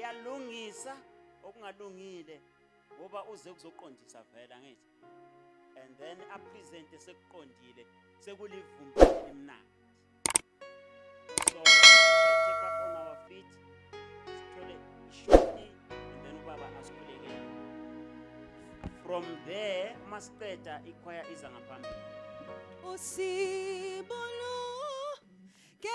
uyalungisa okungalungile ngoba uze kuzoqondisa vela ngithi and then apresent sekuqondile sekulivumbela elimnandi. So we shall take up on our feet, sithole ishoni and then ubaba asikhulekele. From there masiqeda ichoir iza ngaphambili. Usibolo ke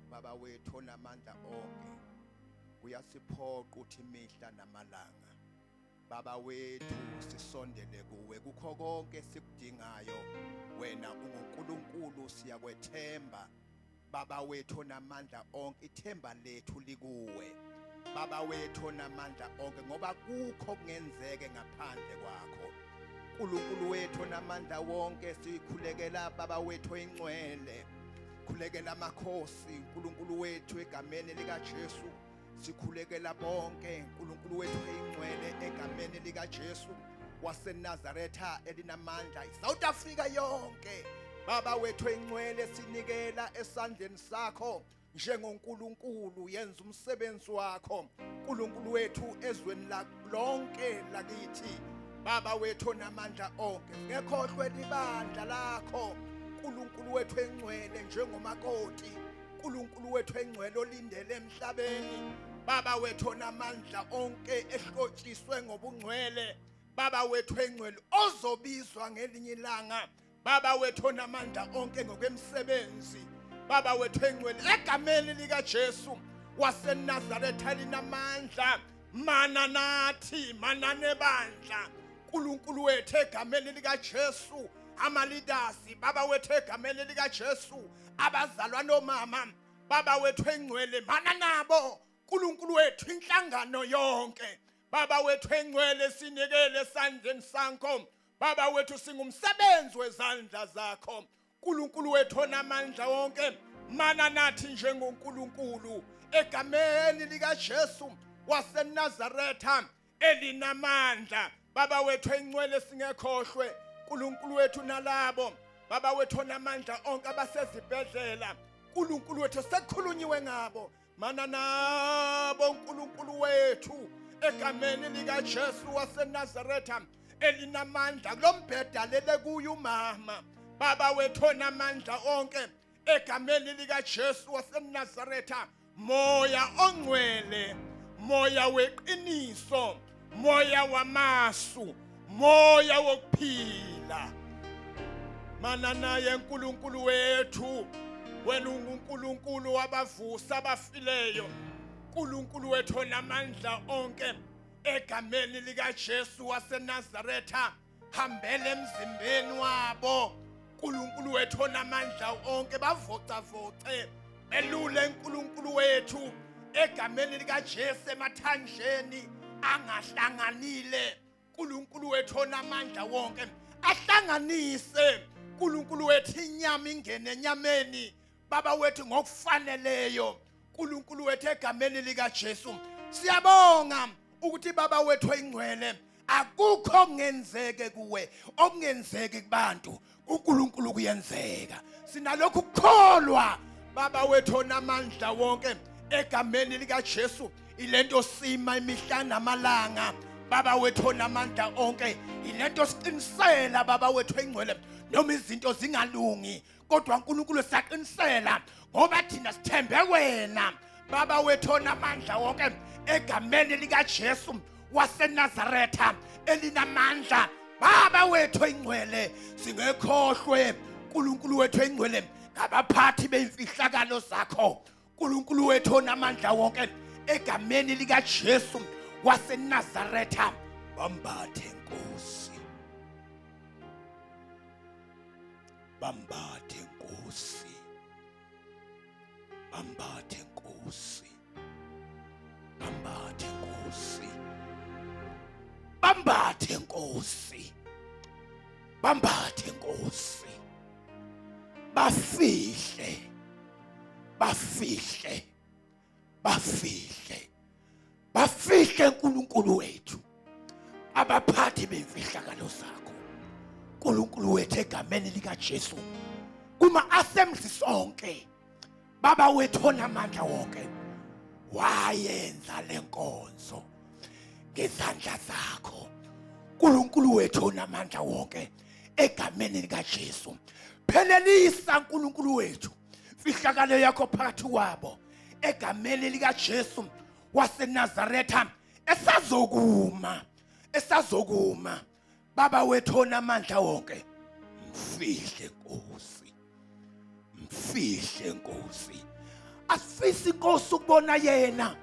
Baba wethu onamandla onke uyasiphoqa uthi imihla namalanga Baba wethu sisondele kuwe kukho konke sikudingayo wena unguNkulunkulu siyakwethemba Baba wethu onamandla onke ithemba lethu likuwe Baba wethu onamandla onke ngoba kukho kungenzeke ngaphandle kwakho uNkulunkulu wethu onamandla wonke sikhulekela Baba wethu oyingcwele khulekela amakhosi uNkulunkulu wethu egameni lika Jesu sikhulekela bonke uNkulunkulu wethu eyingcwele egameni lika Jesu waseNazaretha elinamandla iSouth Africa yonke Baba wethu eyingcwele sinikela esandleni sakho njengoNkulunkulu yenza umsebenzi wakho uNkulunkulu wethu ezweni lonke lakithi Baba wethu onamandla onke ngekhohlwe libandla lakho uNkulunkulu wethu engcwele njengomakoti uNkulunkulu wethu engcwele olindele emhlabeni Baba wethu onamandla onke ehlotshiswe ngobungcwele Baba wethu engcwele ozobizwa ngelinye ilanga Baba wethu onamandla onke ngokwemsebenzi Baba wethu engcwele egameni lika Jesu waseNazaretha linamandla mana nathi mana nebandla uNkulunkulu wethu egameni lika Jesu amalidasi Baba wethu egameni lika Jesu abazalwa nomama Baba wethu engcwele mana nabo uNkulunkulu wethu inhlangano yonke Baba wethu engcwele sinikele esandleni sakho Baba wethu singumsebenzi wezandla zakho uNkulunkulu wethu onamandla wonke mana nathi njengoNkulunkulu egameni lika Jesu waseNazaretha elinamandla Baba wethu engcwele singekhohlwe uNkulunkulu wethu nalabo Baba wethu onamandla onke abasezibhedlela uNkulunkulu wethu sekukhulunyiwe ngabo mana nabo uNkulunkulu wethu egameni lika Jesu waseNazaretha elinamandla kulombheda lele kuyo umama Baba wethu onamandla onke egameni lika Jesu waseNazaretha moya ongcwele moya weqiniso moya wamasu moya wokuphila mana naye uNkulunkulu wethu wena uNkulunkulu wabavusa abafileyo uNkulunkulu wethu onamandla onke egameni lika Jesu waseNazaretha hambele emzimbeni wabo uNkulunkulu wethu onamandla onke bavocavoce belule uNkulunkulu wethu egameni lika Jesu emathanjeni angahlanganile uNkulunkulu wethu onamandla wonke ahlanganise uNkulunkulu wethu inyama ingene enyameni Baba wethu ngokufaneleyo uNkulunkulu wethu egameni lika Jesu siyabonga ukuthi Baba wethu oyingcwele akukho okungenzeke kuwe okungenzeke kubantu uNkulunkulu kuyenzeka sinalokhu ukukholwa Baba wethu onamandla wonke egameni lika Jesu ilento sima imihla namalanga Baba wethu onamandla onke ilento siqinisela Baba wethu engcwele noma izinto zingalungi kodwa uNkulunkulu siyaqinisela ngoba thina sithembe wena Baba wethu onamandla wonke egameni lika Jesu waseNazaretha elinamandla Baba baba wethu engcwele singekhohlwe uNkulunkulu wethu engcwele ngabaphathi beimfihlakalo zakho uNkulunkulu wethu onamandla wonke egameni lika Jesu waseNazaretha bambathe Nkosi bambathe Nkosi bambathe Nkosi bambathe Nkosi bambathe Nkosi bambathe Nkosi bafihle bafihle bafihle bafihle uNkulunkulu wethu abaphathi bemfihlakalo zakho uNkulunkulu wethu egameni lika Jesu kuma assemblies sonke baba wethu onamandla wonke wayenza lenkonzo ngezandla zakho uNkulunkulu wethu onamandla wonke egameni lika Jesu phelelisa uNkulunkulu wethu fihlakalo yakho phakathi kwabo egameni lika Jesu waseNazaretha esazokuma baba wethu onamandla wonke mfihle Nkosi asifisi Nkosi ukubona yena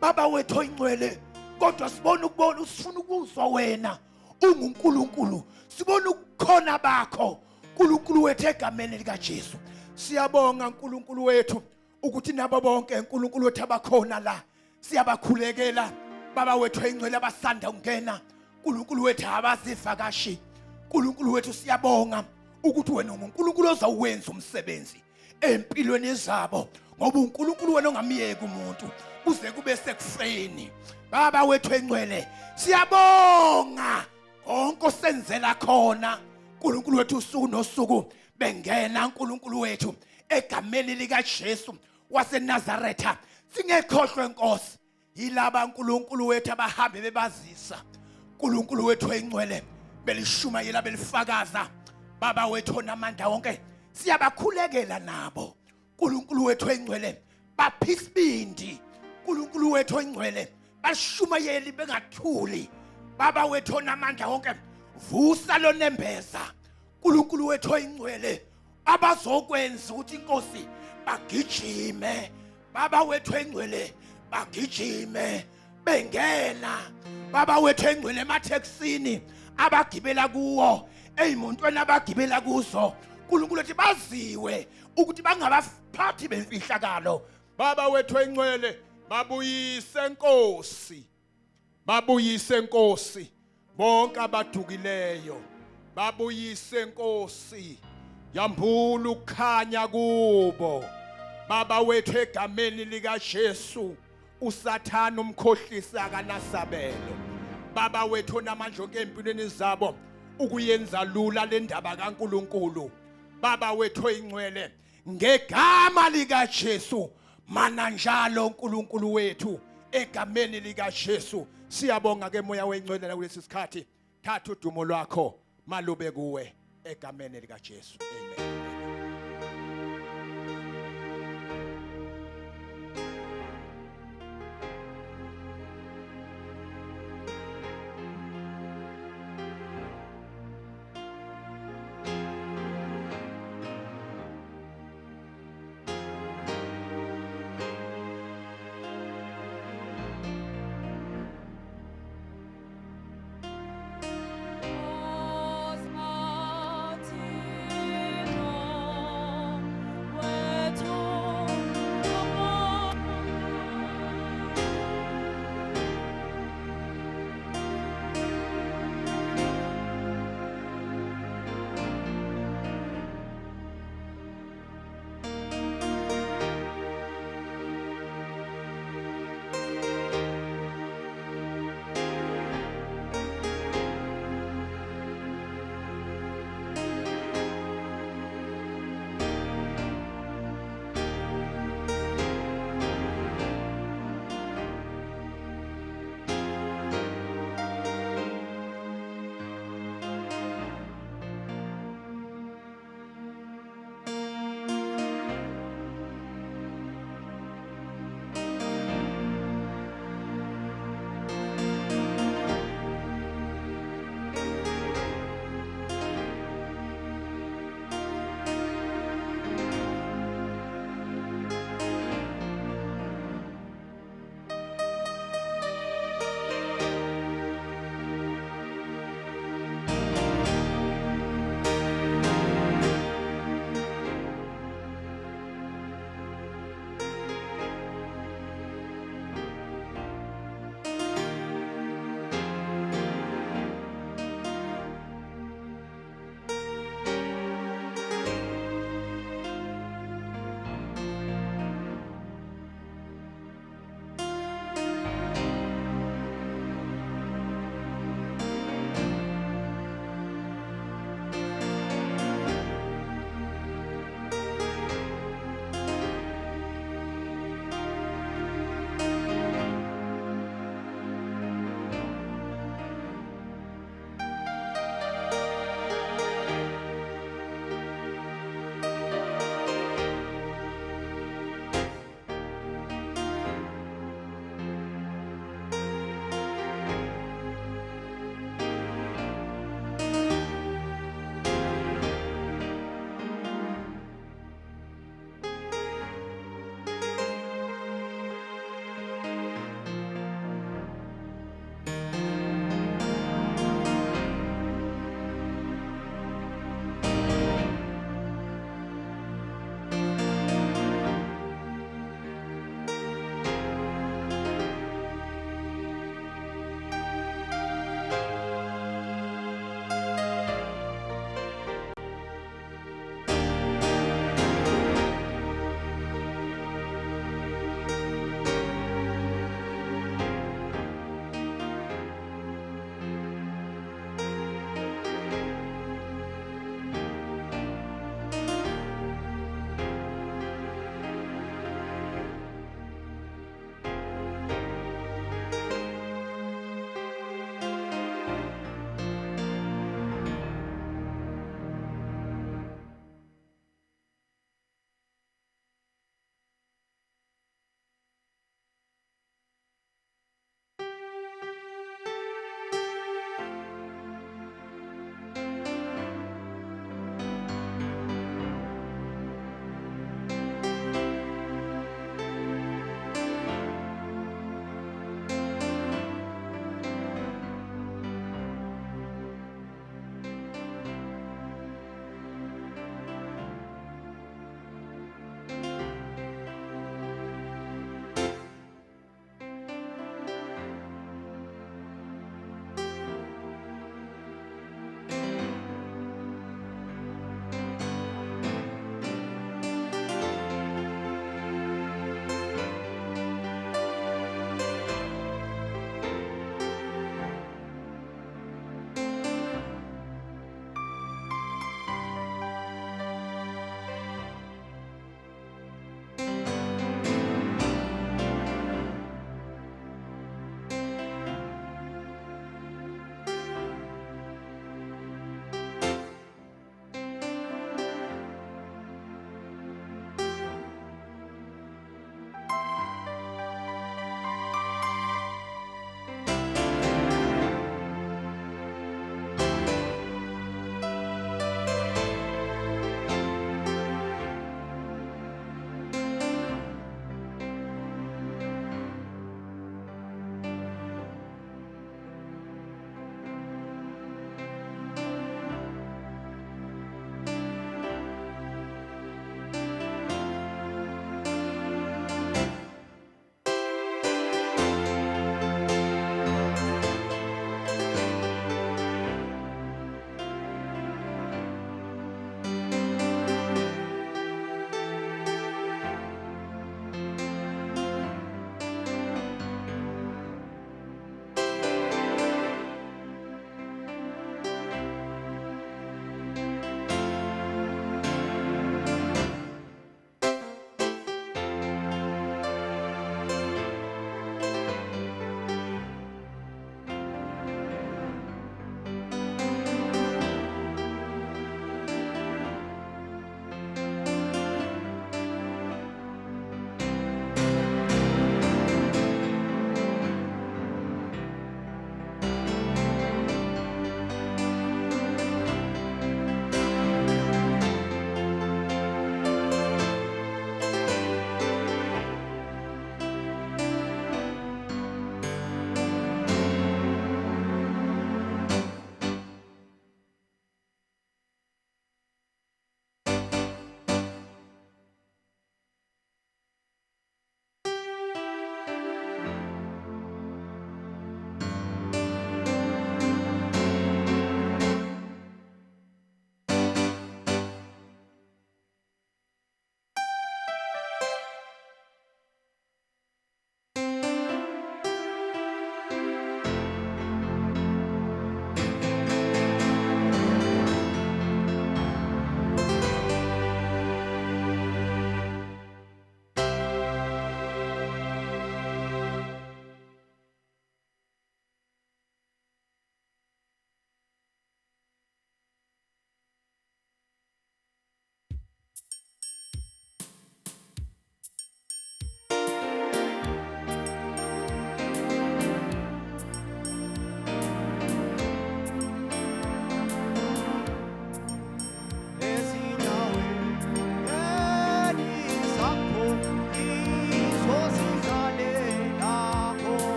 baba wethu oyingcwele kodwa sifuna ukuzwa wena unguNkulunkulu sibona ukukhona bakho uNkulunkulu wethu egameni lika Jesu siyabonga uNkulunkulu wethu ukuthi nabo bonke uNkulunkulu wethu abakhona la siyabakhulekela baba wethu engcwele abasanda ungena uNkulunkulu wethu abazivakashi uNkulunkulu wethu siyabonga ukuthi wena uNkulunkulu ozawuwenza umsebenzi empilweni zabo ngoba uNkulunkulu wena ongamiyeka umuntu kuze kube sekufeni baba wethu engcwele siyabonga konke osenzela khona uNkulunkulu wethu usuku nosuku bengena uNkulunkulu wethu egameni lika Jesu waseNazaretha singekhohlwe Nkosi yilaba uNkulunkulu wethu abahambe bebazisa uNkulunkulu wethu engcwele belishumayela belifakaza baba wethu onamandla wonke siyabakhulekela nabo uNkulunkulu wethu engcwele baphisibindi uNkulunkulu wethu engcwele bashumayeli bengathuli baba wethu onamandla wonke vusa lo nembeza uNkulunkulu wethu oyingcwele abazokwenza ukuthi inkosi bagijime baba wethu engcwele bagijime bengena baba wethu engcwele emathekisini abagibela kuwo ezimontweni abagibela kuzo uNkulunkulu wethu baziwe ukuthi bangabaphathi bemfihlakalo baba wethu engcwele babuyise Nkosi bonke abadukileyo babuyise Nkosi yambula ukukhanya kubo baba wethu egameni lika Jesu uSathane umkhohlisa kanasabelo baba wethu onamandla onke empilweni zabo ukuyenza lula le ndaba kaNkulunkulu baba wethu oyingcwele ngegama lika Jesu mana njalo uNkulunkulu wethu egameni lika Jesu siyabonga ke moya wengcwele kulesi sikhathi thatha udumo lwakho malube kuwe egameni lika Jesu amen. Os Martino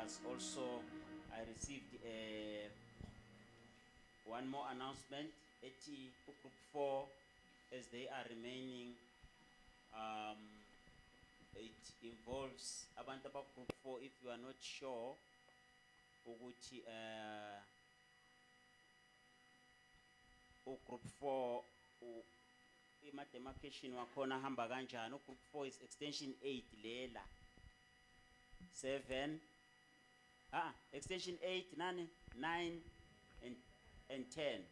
as also I received one more announcement at group 4 as they are remaining. It involves abantu aba group 4 if you are not sure ukuthi group 4 ima demarcation wakhona hamba kanjani. Group 4 is extension 8 lela 7 extension 8 nani 9 and 10.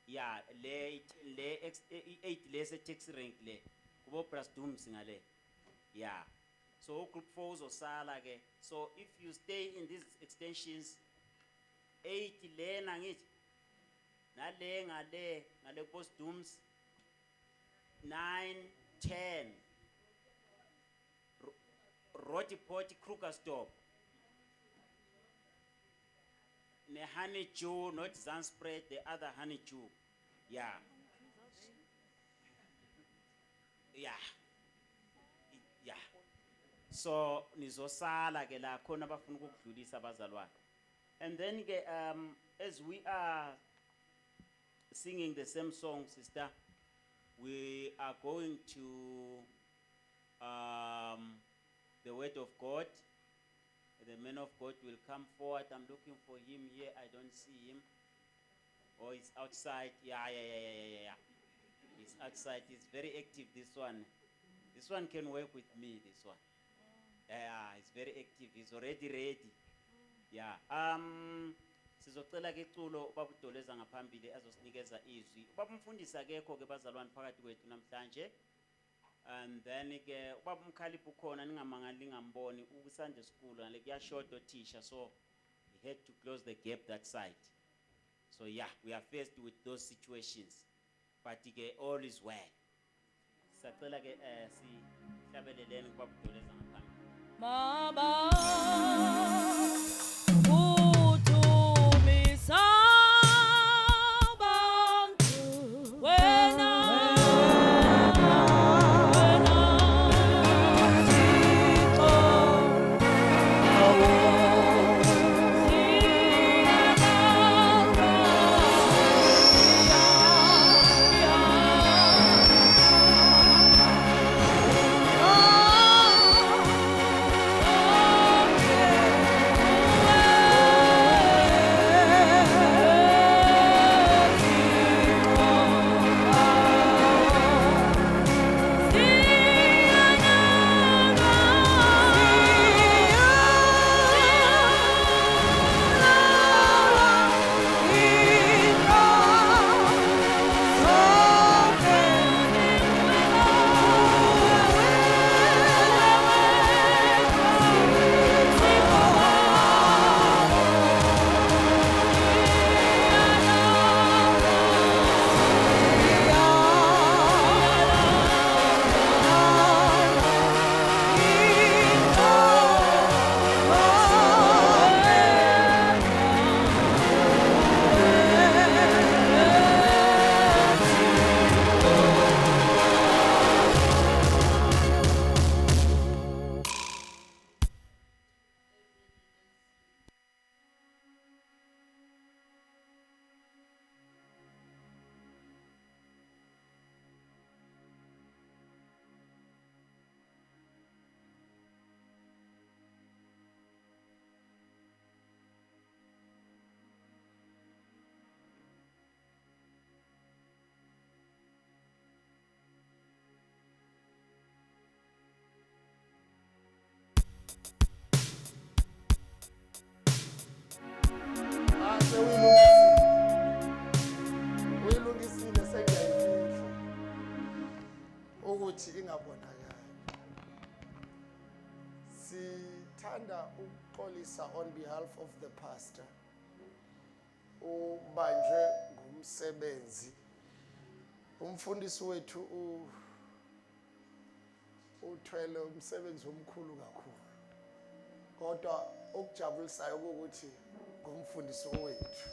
Yeah, le 8 lese taxi rank le kubo Brasdooms ngale. Yeah, so group 4 uzosala ke. So if you stay in these extensions 8 lena ngithi nale ngale Brasdooms 9 10 Rotipoti Krugersdorp ne Honey Jew, not Zanspret, the other Honey Jew. Yeah. So nizosala ke la khona bafuna ukudlulisa abazalwane. And then ke as we are singing the same song, sister, we are going to the word of God. The man of God will come forward. I'm looking for him here. I don't see him. Oh, he's outside. Yeah. He's outside. He's very active, this one. This one can work with me, this one. Yeah, he's very active. He's already ready. Yeah. Sizocela ke culo ubaba uDoleza ngaphambili azosinikeza izwi. Ubaba umfundisi akekho ke bazalwane phakathi kwethu namhlanje. And then ke ubaba umkhaliphi ukhona ningamangali ngamboni ukusande school and like short teacher, so he had to close the gap that side. So yeah, we are faced with those situations, but ke all is well. Sacela ke sihlabeleleni ubaba uDoleza ngaphambili. Mama uthumisa abantu wena uyilungisile sengiyayifihla ukuthi ingabonakali. Sithanda ukuxolisa on behalf of the pastor ubanjwe ngumsebenzi. Umfundisi wethu uthwele umsebenzi omkhulu kakhulu, kodwa okujabulisayo ukuthi ngumfundisi wethu.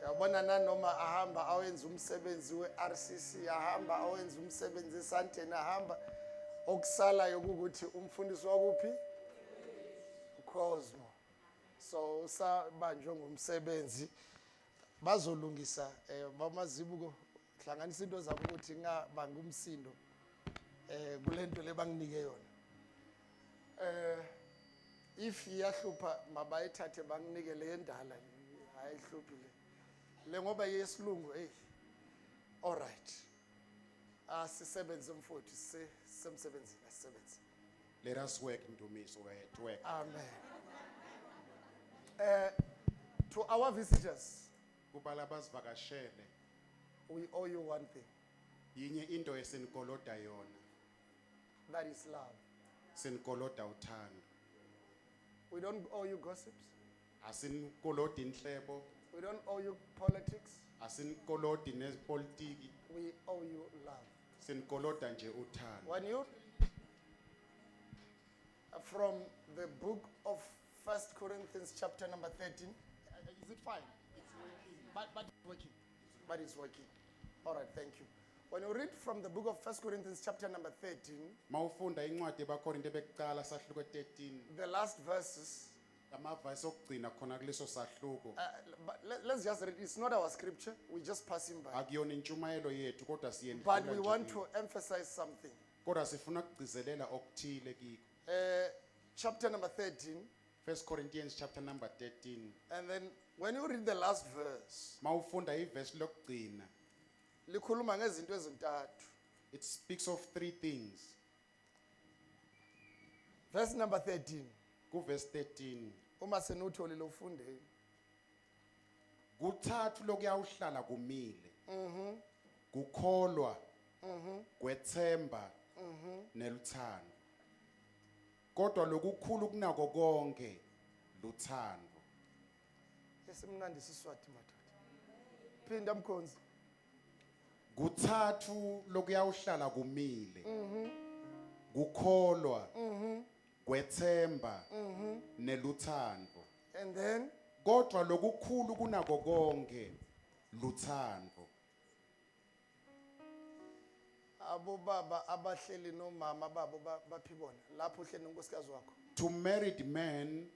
Yabona nanoma ahamba awenza umsebenzi we-RCC, ahamba awenza umsebenzi eSandton, ahamba okusalayo ukuthi umfundisi wakuphi Cosmo. So sabanjwe ngumsebenzi bazolungisa bamazibuko hlanganisa into zabo ukuthi ngabanga umsindo kulento lebanginike yona. If iyahlupha mabayithathe banginike le endala hayihluphi le ngoba yesilungu all right. Asisebenze mfowethu semsebenzini asisebenze. Let us work, Ndumiso, we're at work. Amen. To our visitors, Kubala abasivakashele, we owe you one thing. yinye into esinikoloda yona, That is love. sinikoloda uthando. We don't owe you gossips. Asinikolodi inhlebo, We don't owe you politics. asinikolodi nepolitiki, We owe you love. sinikoloda nje uthando. When you, from the book of 1 Corinthians chapter number 13, is it fine? It's working. But it's working. But it's working. All right, thank you. When you read from the book of 1 Corinthians chapter number 13, Mawufunda incwadi yabaKorinte bekuqala sahluko 13, the last verses, amavasi okugcina khona kuleso sahluko. but let's just read. It's not our scripture. We're just passing by. Akuyona intshumayelo yethu kodwa But we siyendlula want nje. to emphasize something. Kodwa sifuna ukugcizelela okuthile kiko. Chapter number 13, 1 Corinthians chapter number 13. and then when you read the last verse, Mawufunda ivesi lokugcina, likhuluma ngezinto ezintathu. it speaks of three things. Verse number 13. Kuverse 13. Uma senutholile ufundeni. Kuthathu lokuyawuhlala kumile. Kukholwa, kwethemba, neluthando. Kodwa lokukhulu kunako konke luthando. Esimnandi siswati madoda. Phinda mkhonzi. Kuthathu lokuyawuhlala kumile. Kukholwa, kwethemba, neluthando. And then Kodwa lokukhulu kunako konke luthando. abo baba abahleli nomama babo baphibona lapho uhleli nonkosikazi wakho. To married men,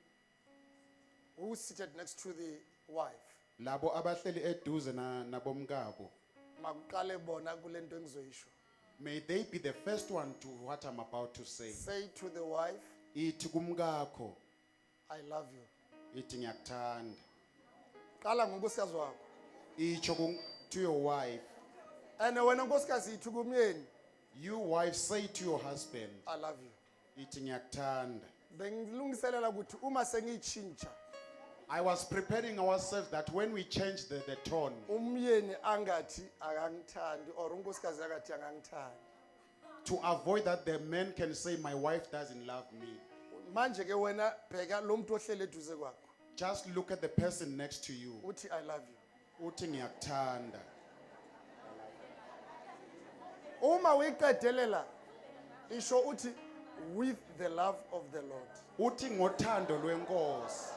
Who seated next to the wife? labo abahleli eduze nabomkabo, Makuqale bona kulento engizoyisho. may they be the first one to what I'm about to say. Say to the wife, Ithi kumkakho, I love you. ithi ngiyakuthanda. Qala ngonkosikazi wakho. Icho to your wife. And wena nkosikazi ithi kumyeni, You wife say to your husband, I love you. ithi ngiyakuthanda. Bengilungiselela ukuthi uma sengichintsha I was preparing ourselves that when we change the tone, umyeni angathi akangithandi or unkosikazi akathi akangithandi. to avoid that the man can say my wife doesn't love me. Manje ke wena bheka lo muntu ohlele eduze kwakho. Just look at the person next to you. Uthi I love you. Uthi ngiyakuthanda. Uma uyiqedelela isho uthi with the love of the Lord. Uthi ngothando lwenkosi.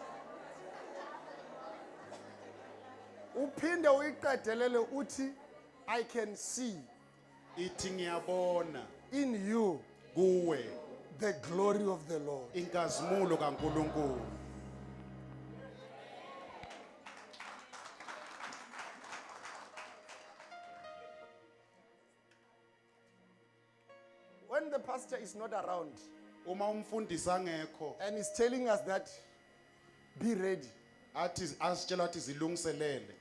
Uphinde uyiqedelele uthi I can see Ithi ngiyabona in you kuwe the glory of the Lord. inkazimulo kaNkulunkulu. When the pastor is not around Uma umfundisi angekho, and is telling us that be ready, athi asitshela ukuthi zilungiselele.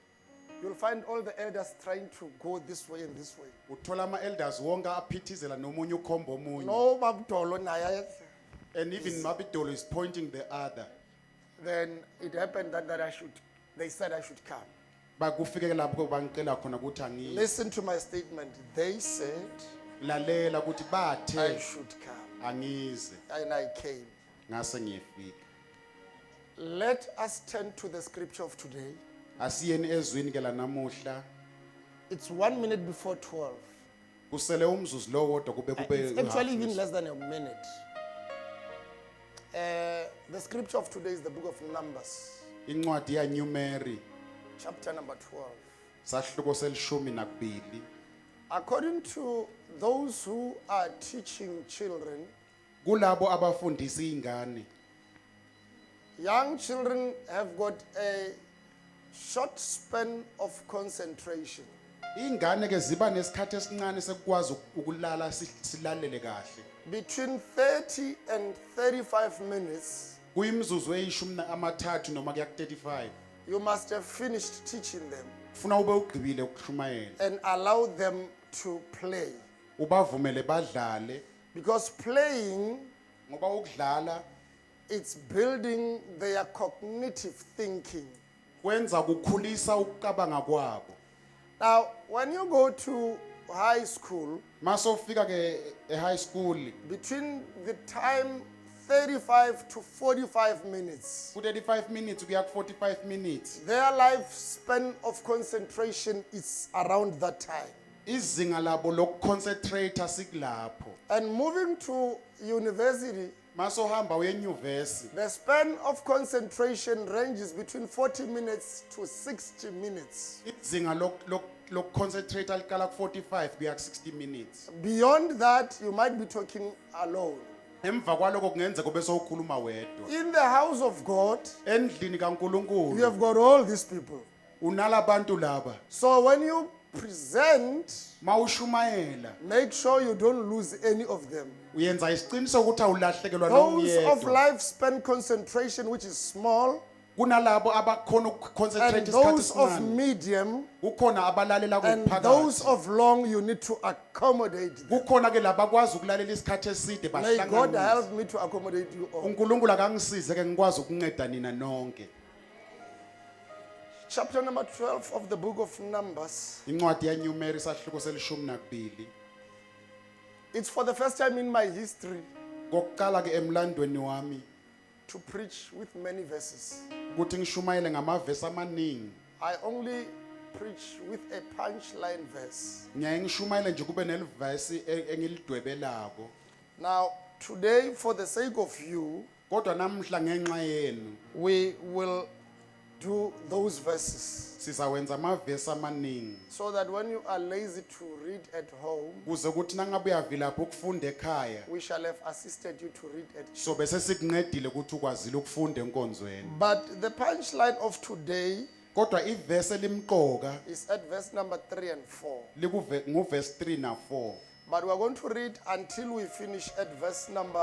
you'll find all the elders trying to go this way and this way. Uthola ama-elders wonke aphithizela nomunye ukhomba omunye. No babdolo naye. And even Mabidolo is pointing the other. Then it happened that they said I should come. Bakufike lapho bangicela khona ukuthi angiye. Listen to my statement. They said Lalela ukuthi I bathe should come. angize And I came. ngase ngiyefika. Let us turn to the scripture of today. Asiyeni ezwini ke lanamuhla. It's 1 minute before 12. Kusele umzuzu lo wodwa kube It's actually even half. less than a minute. The scripture of today is the book of Numbers, Incwadi yaNumeri chapter number 12. sahluko selishumi nakubili. According to those who are teaching children, Kulabo abafundisa izingane, Young children have got a short span of concentration. Ingane ke ziba nesikhathi esincane sekukwazi ukulala silalele kahle. Between 30 and 35 minutes, Kuyimzuzu eyishumi amathathu noma kuya ku-35. you must have finished teaching them Kufuna ube ugqibile ukushumayela. and allow them to play. Ubavumele badlale Because playing, ngoba ukudlala it's building their cognitive thinking. kwenza kukhulisa ukucabanga kwabo. Now, when you go to high school, Masofika ke high school between the time 35 to 45 minutes, ku-35 minutes kuya ku-45 minutes. their lifespan of concentration is around that time. Izinga labo lokuconcentrate sikulapho. And moving to university, Masohamba uye enyuvesi the span of concentration ranges between 40 minutes to 60 minutes. izinga lokuconcentrate liqala ku-45 kuya ku-60 minutes. Beyond that, you might be talking alone. Emva kwaloko kungenzeka ube sowukhuluma wedwa. In the house of God, Endlini you kaNkulunkulu have got all these people. unalabantu laba. So when you present, Mawushumayela make sure you don't lose any of them. uyenza isiqiniseko ukuthi awulahlekelwa Those of nomyedwa. lifespan concentration, which is small, Kunalabo abakhona and ukuconcentrate isikhathi those of esincane. medium, Kukhona abalalela and those ngokuphakathi. of long, you need to accommodate them. Kukhona ke labakwazi ukulalela isikhathi eside May God bahlanganise. help me to accommodate you all. uNkulunkulu akangisize ke ngikwazi ukunceda nina nonke. Chapter number 12 of the book of Numbers. Incwadi yaNumeri sahluko selishumi nakubili. It's for the first time in my history Kokuqala ke emlandweni wami to preach with many verses. ukuthi ngishumayele ngamavesi amaningi. I only preach with a punchline verse. Ngiyaye ngishumayele nje kube nelivesi engilidwebelako. Now, today, for the sake of you, Kodwa namhla ngenxa yenu we will do those verses sizawenza amavesi amaningi so that when you are lazy to read at home, kuze ukuthi nangabe uyavilapha ukufunda ekhaya we shall have assisted you to read at home. so bese sikuncedile ukuthi ukwazile ukufunda enkonzweni. But the punchline of today Kodwa ivesi elimqoka is at verse number 3 and 4. nguvesi 3 na 4. But we are going to read until we finish at verse number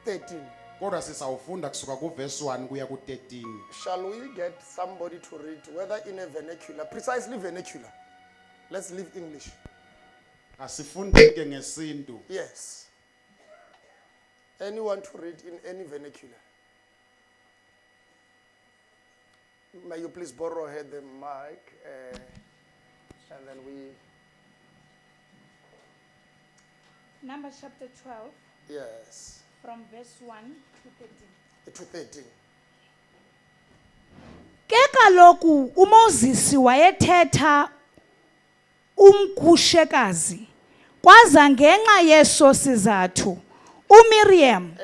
13. Kodwa sisawufunda kusuka kuvesi 1 kuya ku-13. Shall we get somebody to read, whether in a vernacular, precisely vernacular? Let's leave English. Asifundeke ngesintu. Yes. Anyone to read in any vernacular? May you please borrow her the mic, and then we. Numbers chapter 12, Yes. from verse 1 to 13. To 13. Ke kaloku uMoses wayethetha umkushekazi kwaza ngenxa yeso sizathu uMiriam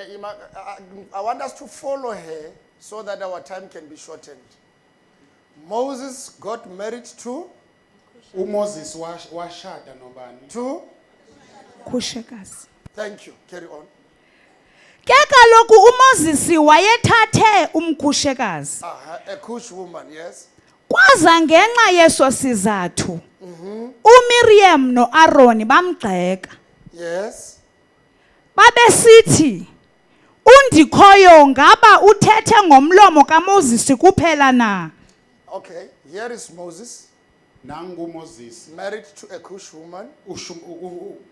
I want us to follow her so that our time can be shortened. Moses got married to uMoses washada nobani? kushekazi. Thank you. Carry on. Ke kaloku uMoses wayethathe umkushekazi A Cush woman, yes. kwaza ngenxa yeso sizathu uMiriam noAaron bamgxeka Yes. babesithi undikhoyo ngaba uthethe ngomlomo kaMoses kuphela na. Okay. Here is Moses Nangu uMoses married to a Cush woman.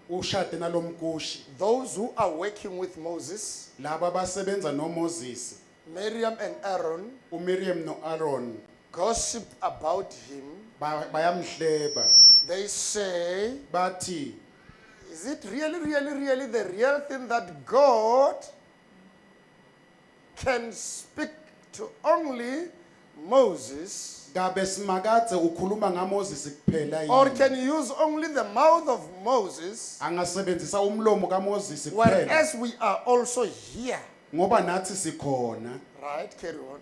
ushade nalomkushi. Those who are working with Moses, Laba abasebenza noMoses, Miriam and Aaron, uMiriam noAaron gossip about him. bayamhleba. They say, Bathi is it really the real thing that God can speak to only Moses, kabe simakadze ukhuluma ngaMoses kuphela or yini? can you use only the mouth of Moses, Angasebenzisa umlomo kaMoses kuphela whereas we are also here? ngoba nathi sikhona. Right, carry on.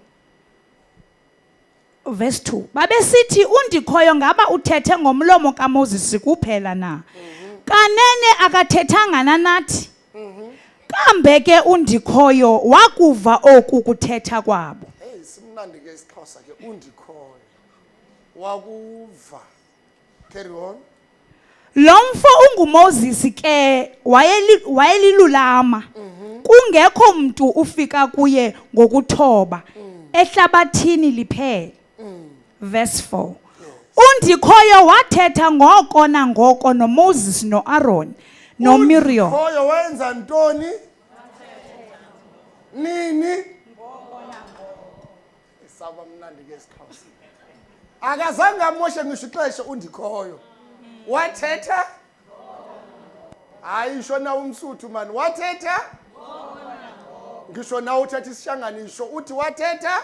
Verse 2 babesithi undikhoyo ngaba uthethe ngomlomo kaMoses kuphela na. Kanene akathethanga nathi. kambe ke undikhoyo wakuva oku kuthetha kwabo. Hey, simnandi ke isiXhosa ke undikhoyo. Wakuva. Carry on. Lo mfo unguMoses ke wayelilulama. Kungekho mntu ufika kuye ngokuthoba ehlabathini liphela. Verse 4. Undikhoyo wathetha ngoko nangoko noMoses noAaron noMiriam. Undikhoyo wenza ntoni? Nini? Isaba mnandi ke isiXhosa. Akazange amoshe ngisho ixesha undikhoyo. Wathetha? Hayi isho na umsuthu man. Wathetha? Ngisho na uthetha isishanganisho uthi wathetha?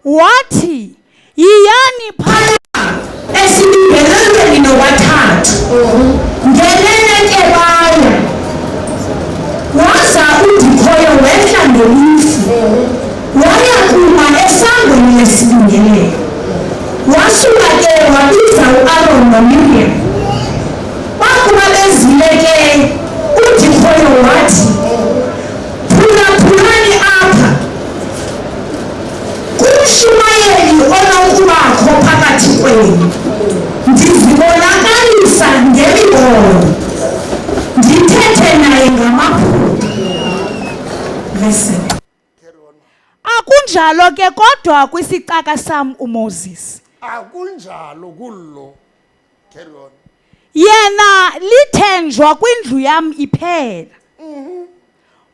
Wathi yiyani phaya esibingelelweni nowathathu. Ngelele ke baya. Waza undikhoyo wehla ngelifu. Waya kuma esangweni lesibingelelo. Wasuka ke wabiza uAaron noMiriam. Bakuba bezile ke undikhoyo wathi phulaphulani apha. Kumshumayeli onokubakho phakathi kwenu. Ndizibonakalisa ngemibono. Ndithethe naye ngamaphupha. Verse 7. Akunjalo ke kodwa kwisicaka sam uMoses. Akunjalo kullo. Carry on. Yena lithenjwa kwindlu yam iphela.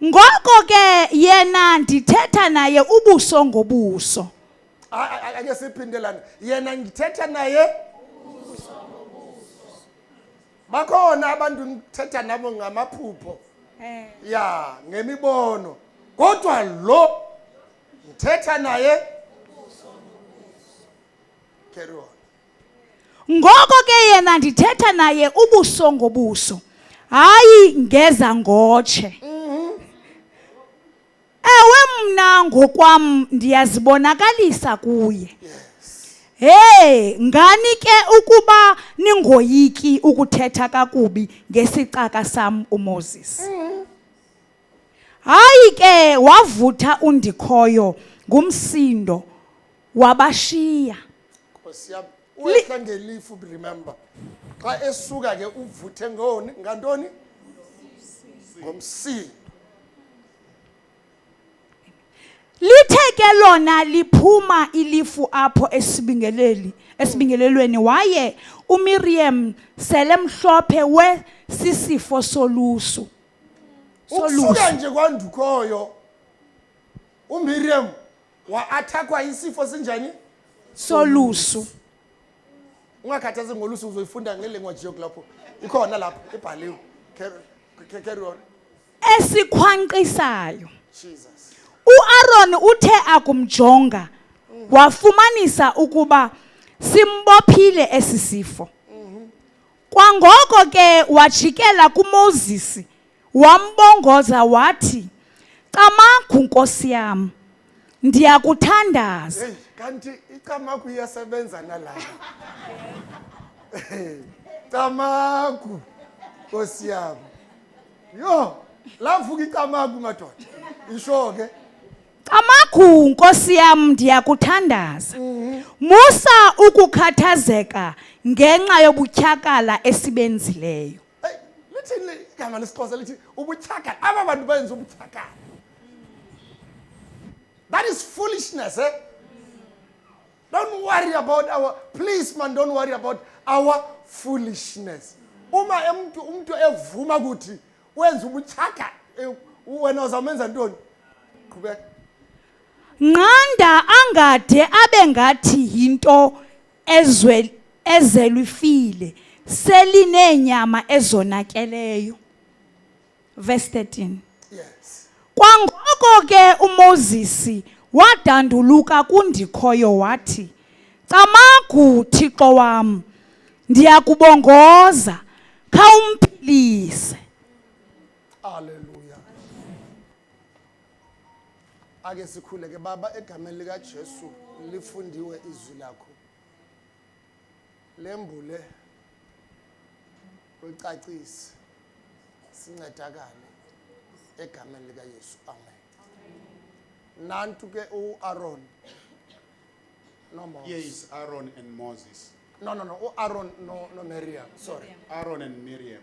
Ngoko ke yena ndithetha naye ubuso ngobuso. Ake siphindelane. Yena ngithetha naye ubuso ngobuso. Bakhona abantu ngithetha nabo ngamaphupho. Ya, ngemibono. Kodwa lo ngithetha naye ubuso ngobuso. Carry on. Ngoko ke yena ndithetha naye ubuso ngobuso. Hayi ngeza ngotshe. Ewe mna ngokwam ndiyazibonakalisa kuye. Hey, ngani ke ukuba ningoyiki ukuthetha kakubi ngesicaka sam uMoses. Hayi ke wavutha undikhoyo ngumsindo wabashiya. Nkosi yami, wehla ngelifu remember. Xa esuka ke uvuthe ngoni ngantoni? Ngomsindo. Lithe ke lona liphuma ilifu apho esibingelelweni waye uMiriam selemhlophe sisifo solusu. Ukusuka nje kwandukhoyo uMiriam wa-attackwa isifo sinjani? Solusu. Ungakhathazi ngolusu uzoyifunda ngelanguage yokulapho. Ikhona lapho ibhaliwe. Carry on. Esikhwanqisayo. Jesus. uAaron uthe akumjonga wafumanisa ukuba simbophile esisifo. Kwangoko ke wajikela kuMoses wambongoza wathi, "Camagu Nkosi yam, ndiyakuthandaza." Hey, kanti icamagu iyasebenza nalapha. Camagu Nkosi yam. Yo, lavuka icamagu madoda. Isho ke "Camagu Nkosi yam, ndiyakuthandaza. Musa ukukhathazeka ngenxa yobutyhakala esibenzileyo." hey, lithini igama lesixhosa lithi ubuthakala. Aba bantu benza ubuthakala. That is foolishness, eh? Don't worry about please man, don't worry about our foolishness. Uma umuntu evuma ukuthi wenza ubuthakala, wena uzamenza ntoni? Qhubeka. Nqanda angade abe ngathi yinto ezelwifile selineenyama ezonakeleyo. Verse 13. Yes. Kwangoko ke uMoses wadanduluka kundikhoyo wathi, "Camagu Thixo wam, ndiyakubongoza, khawumphilise." Hallelujah. Ake sikhuleke baba egameni lika Jesu lifundiwe izwi lakho. Lembule ucacise sincedakale egameni lika Yesu. Amen. Nantu ke uAaron no Moses. Yes, Aaron and Moses. No, uAaron no Miriam. Sorry. Aaron and Miriam.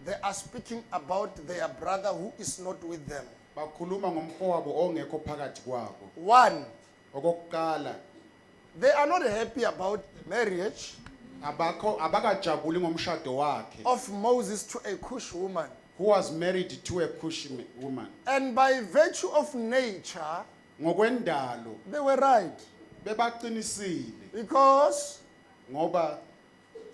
They are speaking about their brother who is not with them. Bakhuluma ngomfowabo ongekho phakathi kwabo. One, Okokuqala, they are not happy about the marriage abakajabuli ngomshado wakhe, of Moses to a Cush woman. who was married to a Cush woman. And by virtue of nature, Ngokwendalo they were right. bebaqinisile Because ngoba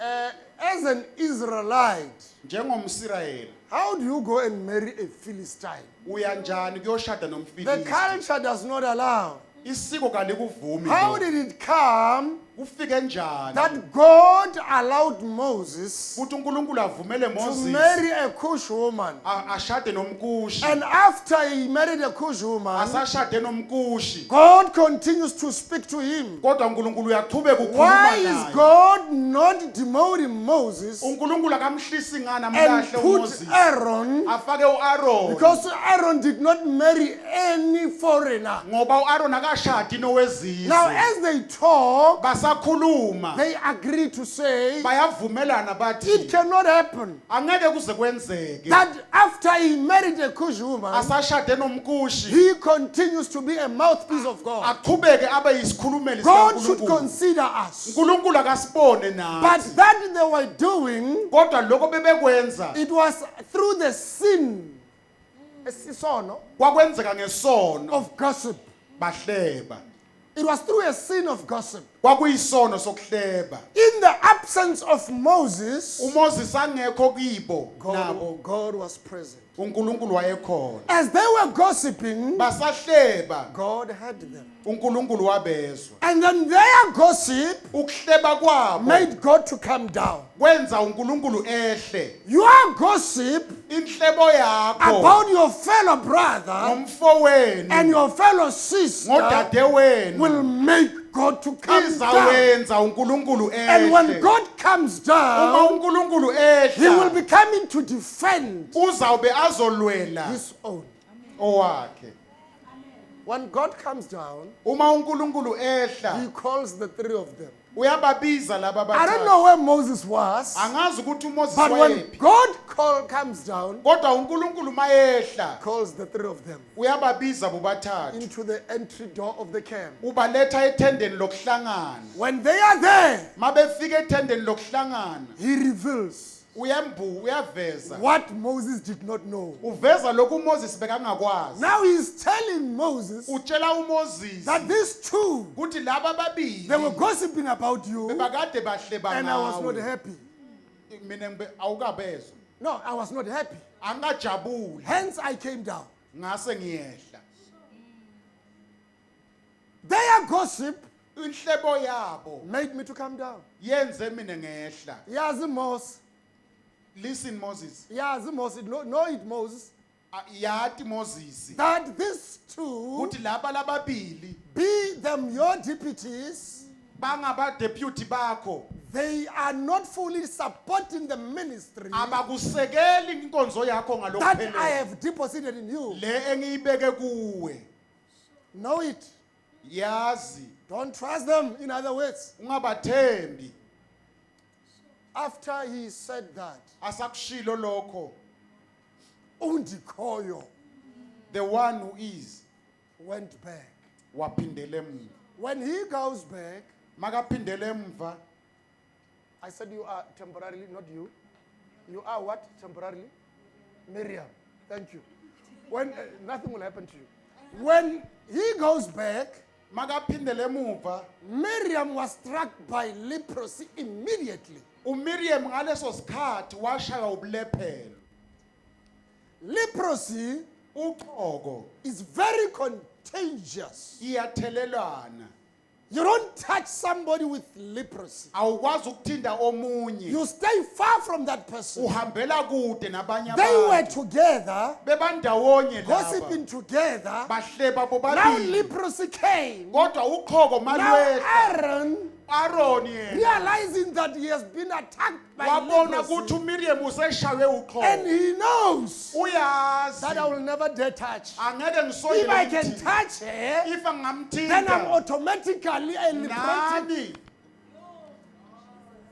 as an Israelite, njengomsirayeli how do you go and marry a Philistine? uya njani kuyoshada The nomfilisti? culture does not allow. Isiko kalikuvumi How lokho. did it come Kufike njani that God allowed Moses futhi uNkulunkulu avumele to Moses marry a Cush woman? ashade nomkushi, And after he married a Cush woman, asashade nomkushi, God continues to speak to him. kodwa uNkulunkulu uyaqhubeka Why ukukhuluma is naye. God not demoting Moses uNkulunkulu akamhlisi ngana and mlahle put uMoses, Aaron? afake uAaron, Because Aaron did not marry any foreigner. ngoba uAaron akashadi Now, nowezizwe. as they talk, Basakhuluma they agree to say bayavumelana it bathi cannot happen angeke kuze kwenzeke that after he married a Cush woman, asashade nomkushi he continues to be a mouthpiece of God. aqhubeke abe yisikhulumeli God should sikaNkulunkulu. consider us. uNkulunkulu akasibone But nathi, that they were doing, kodwa lokho bebekwenza it was through the sin isono kwakwenzeka ngesono, of gossip. bahleba. It was through a sin of gossip. Kwakuyisono sokuhleba. In the absence of Moses, uMoses angekho kibo nabo, God was present. uNkulunkulu wayekhona. As they were gossiping, Basahleba, God heard them. uNkulunkulu wabezwa. And then their gossip Ukuhleba kwabo made God to come down. kwenza uNkulunkulu ehle. Your gossip Inhlebo yakho about your fellow brother ngomfowenu and your fellow sister ngodade wenu will make God to come down. izawenza uNkulunkulu And when ehle. God comes Uma down, uNkulunkulu he will ehla be coming to defend uzawube azolwela his own. owakhe. When God comes down, Uma uNkulunkulu ehla he calls the three of them. uyababiza laba I don't bathathu. know where Moses was, Angazi ukuthi uMoses but when wayephi, God comes down, kodwa uNkulunkulu mayehla calls the three of them uyababiza bobathathu, into the entry door of the camp. ubaletha ethendeni lokuhlangana. When they are there, Mabefika ethendeni lokuhlangana he reveals uyaveza, what Moses did not know. uveza lokhu uMoses bekangakwazi. Now he's telling Moses Utshela uMoses that these two, ukuthi laba babili they were gossiping about you, bebakade bahleba and I was not ngawe. happy. Mina awukabezwa, No, I was not happy. angajabuli, Hence I came down. ngase ngiyehla. Their gossip Inhlebo yabo made me to come down. yenze mina ngehla. Yazi Moses. Listen Moses, Yazi Moses. Know it, Moses. yati Moses That these two, ukuthi laba lababili be them your deputies, bangaba deputy bakho, they are not fully supporting the ministry abakusekeli inkonzo yakho that I ngalokuphelele have deposited in you. le engiyibeke kuwe. Know it. Yazi, Don't trust them. In other words, ungabathembi. after he said that, Asakushilo lokho, Undikoyo the one who is went back. waphindele emuva. When he goes back, Makaphindele emuva, I said you are temporarily, not you. You are what? Temporarily? Miriam. Thank you. When nothing will happen to you. When he goes back, makaphindele emuva, Miriam was struck by leprosy immediately. uMiriam ngaleso sikhathi washaya ubulephelo. Leprosy Uqhoko is very contagious. iyathelelana. You don't touch somebody with leprosy. Awukwazi ukuthinta omunye. You stay far from that person. Uhambela kude nabanye They were abantu. together, Bebandawonye gossiping laba. together. Bahleba Now bobabili. leprosy came. Kodwa uqhoko Now malwehla. Aaron Aaron yena realizing that he has been attacked by wabona leprosy, ukuthi uMiriam useshawe and uxhobo. he knows that I Uyazi will never dare touch. angeke If I can ngisondele touch her, if then I'm angamthinta automatically a leprosy. nami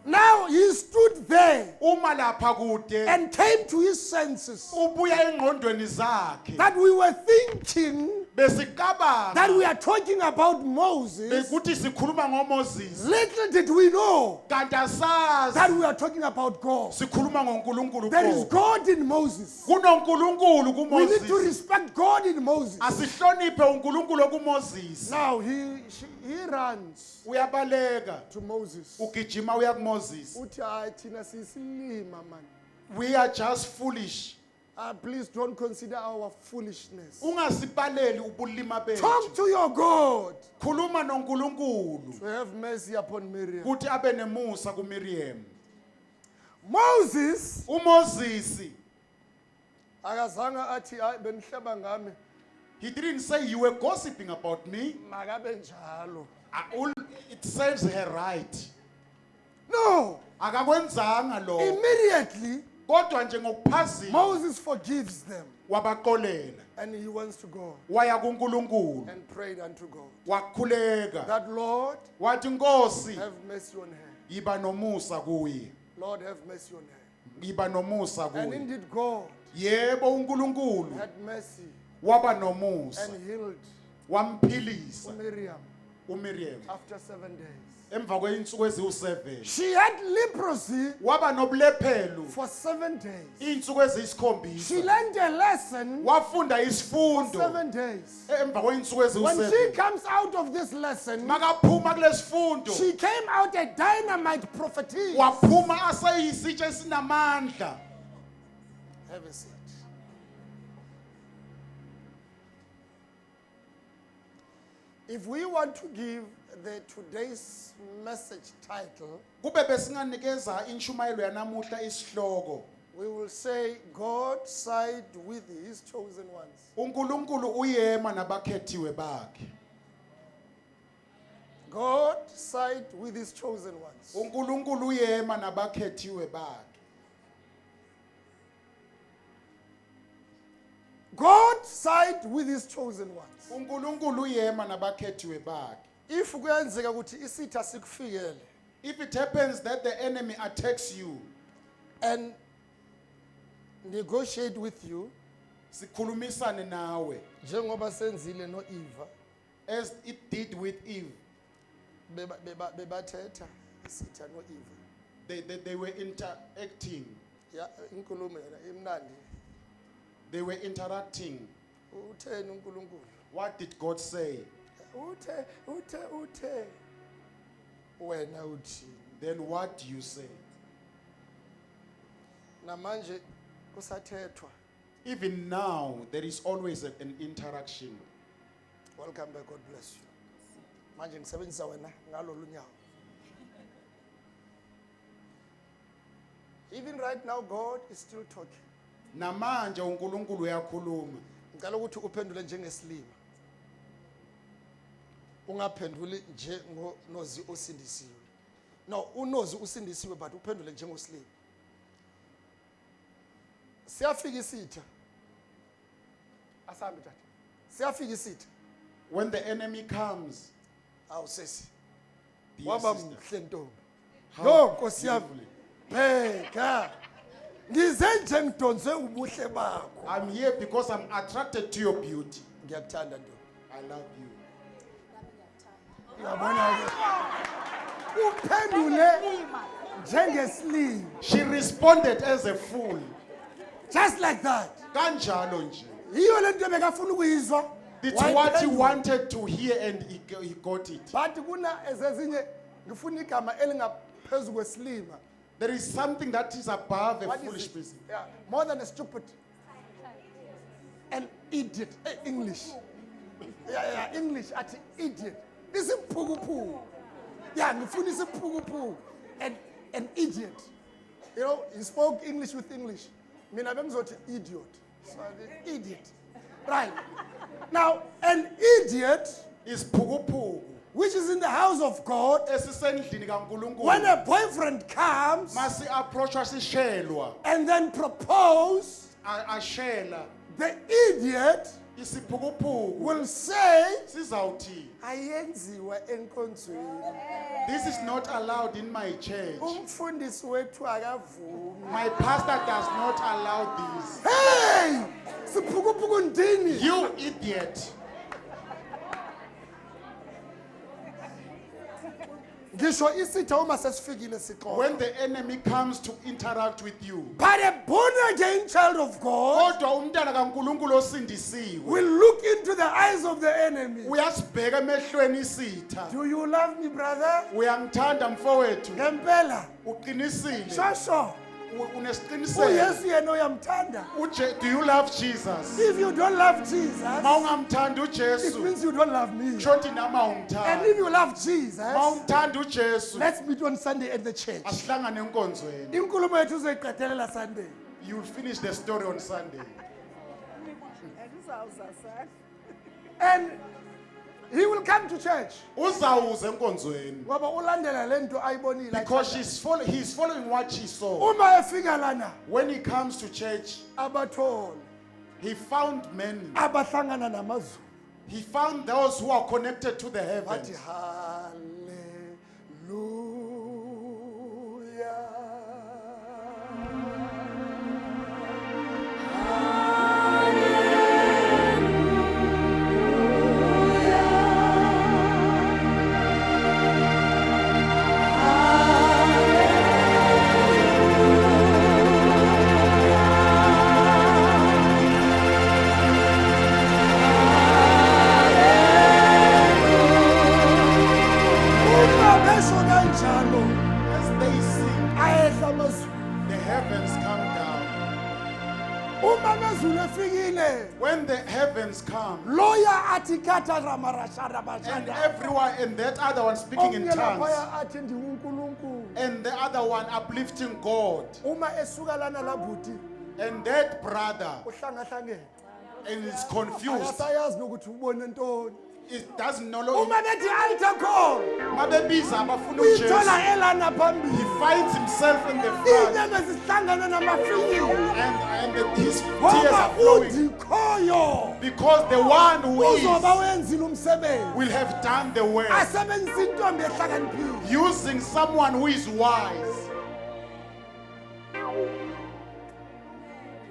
Now he stood there uma lapha kude and came to his senses ubuya engqondweni zakhe that we were thinking that we besikabanga are talking about Moses. bekuthi sikhuluma ngoMoses Little did we know kanti that asazi we are talking about God. sikhuluma ngoNkulunkulu There is qho. God in Moses. kunoNkulunkulu We need to kuMoses respect God in Moses. asihloniphe uNkulunkulu kuMoses Now he runs uyabaleka to Moses. ugijima uya kuMoses Uthi, "Hayi, thina sisilima, man. we are just foolish Please don't consider our foolishness. ungasibaleli ubulima Talk bethu to your God khuluma noNkulunkulu to have mercy upon Miriam." kuthi abe nemusa kuMiriam. Moses uMoses akazange athi, "Hayi, benihleba ngami." he didn't say you were gossiping about me. Makabe njalo. It serves her right. No. Akakwenzanga lo Immediately, kodwa nje ngokuphazima Moses forgives them wabaxolela and he wants to go waya kuNkulunkulu and prayed unto God. wakhuleka That Lord, wathi Nkosi have mercy on her. yiba nomusa kuye Lord, have mercy on her. yiba nomusa And kuye. indeed, God Yebo uNkulunkulu had mercy waba nomusa and healed wamphilisa Miriam uMiriam after 7 days. emva kweinsuku eziwu7 She had leprosy waba nobulephelo for 7 days. iinsuku She eziyisikhombisa learned a lesson wafunda for isifundo 7 days. emva kweinsuku When she eziwu7 comes out of this lesson, makaphuma kulesifundo she came out a dynamite prophetess. waphuma aseyisitshe esinamandla. Have a seat. If we want to give the today's message title, Kube besinganikeza inshumayelo yanamuhla isihloko we will say God side with his chosen ones. uNkulunkulu uyema nabakhethiwe bakhe. God side with his chosen ones. uNkulunkulu uyema nabakhethiwe bakhe. God side with his chosen ones. uNkulunkulu uyema nabakhethiwe bakhe. If kuyenzeka ukuthi isitha sikufikele If it happens that the enemy attacks you, and negotiate with you, sikhulumisane nawe njengoba senzile noEva, as it did with Eve. bebathetha isitha noEva. They were interacting. Ya inkulumo yena imnandi. They were interacting. Utheni uNkulunkulu? What did God say? Uthe. Wena uthi. Then what do you say? Namanje kusathethwa. Even now, there is always an interaction. Welcome back, God bless you. Manje ngisebenzisa wena ngalolu nyawo. Even right now, God is still talking. Namanje uNkulunkulu uyakhuluma. Ngicela ukuthi uphendule njengesilima. Ungaphenduli nje ngonozi osindisiwe. No, unozi usindisiwe but uphendule njengosilima. Siyafika isitha. Asambe tata. Siyafika isitha. When the enemy comes, Awu sesi. dear Waba sister, mhle ntombi. how Yo Nkosi yami. beautifully. Pheka. Ngize nje ngidonse ubuhle bakho. I'm here because I'm attracted to your beauty. Ngiyakuthanda ntombi. I love you. Uyabona ke. Uphendule njengesilima. She responded as a fool. Just like that. Kanjalo nje. Yiyo lento bekafuna ukuyizwa. It's what he Wayiphendula. wanted to hear and he got it. But kuna ezezinye ngifuna igama elingaphezu kwesilima. There is something that is above a What is foolish it? person. Yeah, more than a stupid. An idiot. English. Yeah, English at idiot. This is pugu. Yeah, ngifuna isiphukupuku. An idiot. You know, he spoke English with English. Mina bengizothi idiot. So the idiot. Right. Now, an idiot Is pugupugu. which is in the house of God, esisendlini when kaNkulunkulu a boyfriend comes masi approachwa sishelwa and then propose, ashela the idiot isiphukuphuku will say, sizawuthi ayenziwa enkonzweni. this is not allowed in my church. Umfundisi wethu akavumi. My pastor does not allow this. Hey! Siphukuphuku ndini. You idiot. Ngisho isitha uma sesifikile sixoxa. When the enemy comes to interact with you, But a born again child of God kodwa umntana kaNkulunkulu osindisiwe will look into the eyes of the enemy. uyasibheka emehlweni isitha. Do you love me, brother? Uyangithanda mfowethu, Ngempela. uqinisile, Shosho. unesiqiniseko. uYesu yena uyamthanda. Do you love Jesus? If you don't love Jesus, Ma ungamthandi it uJesu, means you don't love me. shothi nama And if ungithanda. you love Ma Jesus, ungithanda uJesu, let's meet on Sunday at the church. asihlangane enkonzweni. Inkulumo yethu uzoyiqedelela Sunday. You will finish the story on Sunday. And he will come to church. Uzawuza enkonzweni Ngoba ulandela lento ayibonile. because he's following what she saw. Uma efika lana When he comes to church, abatholi he found many. abahlangana namazulu. He found those who are connected to the Bathi heavens. Uma besho kanjalo As they sing, ayehla amazulu. the heavens come down. Uma amazulu efikile When the heavens come, loya athi khatha ramarashara and bashanda. everyone, and that other one speaking in Omnye tongues, laphaya athi ndingunkulunkulu. and the other one uplifting God, Uma esuka lana labhuti and that brother, uhlangahlangene. and is confused. Akasayazi nokuthi ubone ntoni. It doesn't know. Lo- Uma bethi altar call Mabebiza abafuna uyithola uJesu, elana he phambili. finds himself in the front, Inyama zihlangana namafinyila. and his tears Ngoba are flowing udikhoyo because the one who uzoba is wenzile umsebenzi. will have done the work, Asebenzisa intombi ehlakaniphile. using someone who is wise.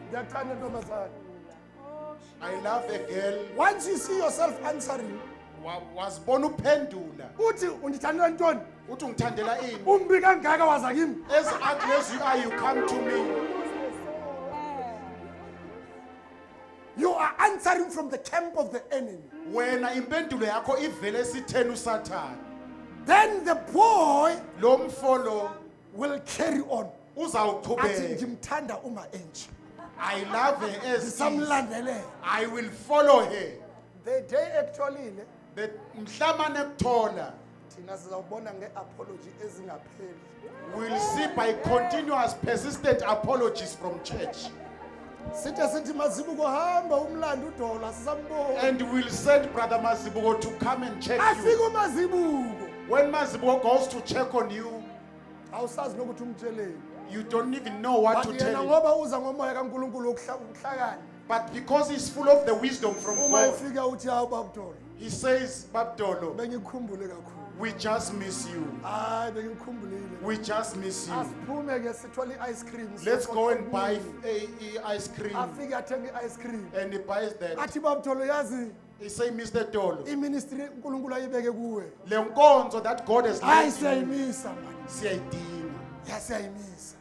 Ndiyathanda ntombazana. I love a girl Once you see yourself answering, was born upendula. uthi undithandela ntoni? Uthi ungithandela ini? Umbi kangaka waza kimi. As ugly as you are, you come to me. You are answering from the camp of the enemy. Wena impendulo yakho ivele esitheni uSathane. Then the boy Lo mfolo will carry on. Athi uzawuqhubeka. ndimthanda uma enje. I love her as is. Samlandelela. I will follow her. The day ekutholile The mhlamane ekuthola, thina sizawubona nge-apology ezingapheli. we'll see by continuous persistent apologies from church. Sithi Mazibuko hamba umlando uDola sisambona. And we'll send Brother Mazibuko to come and check Afika you. uMazibuko. When Mazibuko goes to check on you, Awusazi nokuthi umtsheleni. you don't even know what to Bathi yena tell him. ngoba uza ngomoya kaNkulunkulu wokuhlakani. But because he's full of the wisdom from Uma God, efika uthi hawu babuDola. he says, Babdolo, Bengikukhumbule kakhulu. we just miss you. Hayi bengikukhumbulile. We just miss you. Asiphume ke sithole ice cream. Let's go and buy a ice cream. Afike athenga ice cream. And he buys that. Athi babuDola yazi He say, Mr. Dolo, iministry uNkulunkulu ayibeke kuwe. le nkonzo that God has Hayi laid in you, siyayimisa manje. siyayidinga. Yasiyayimisa.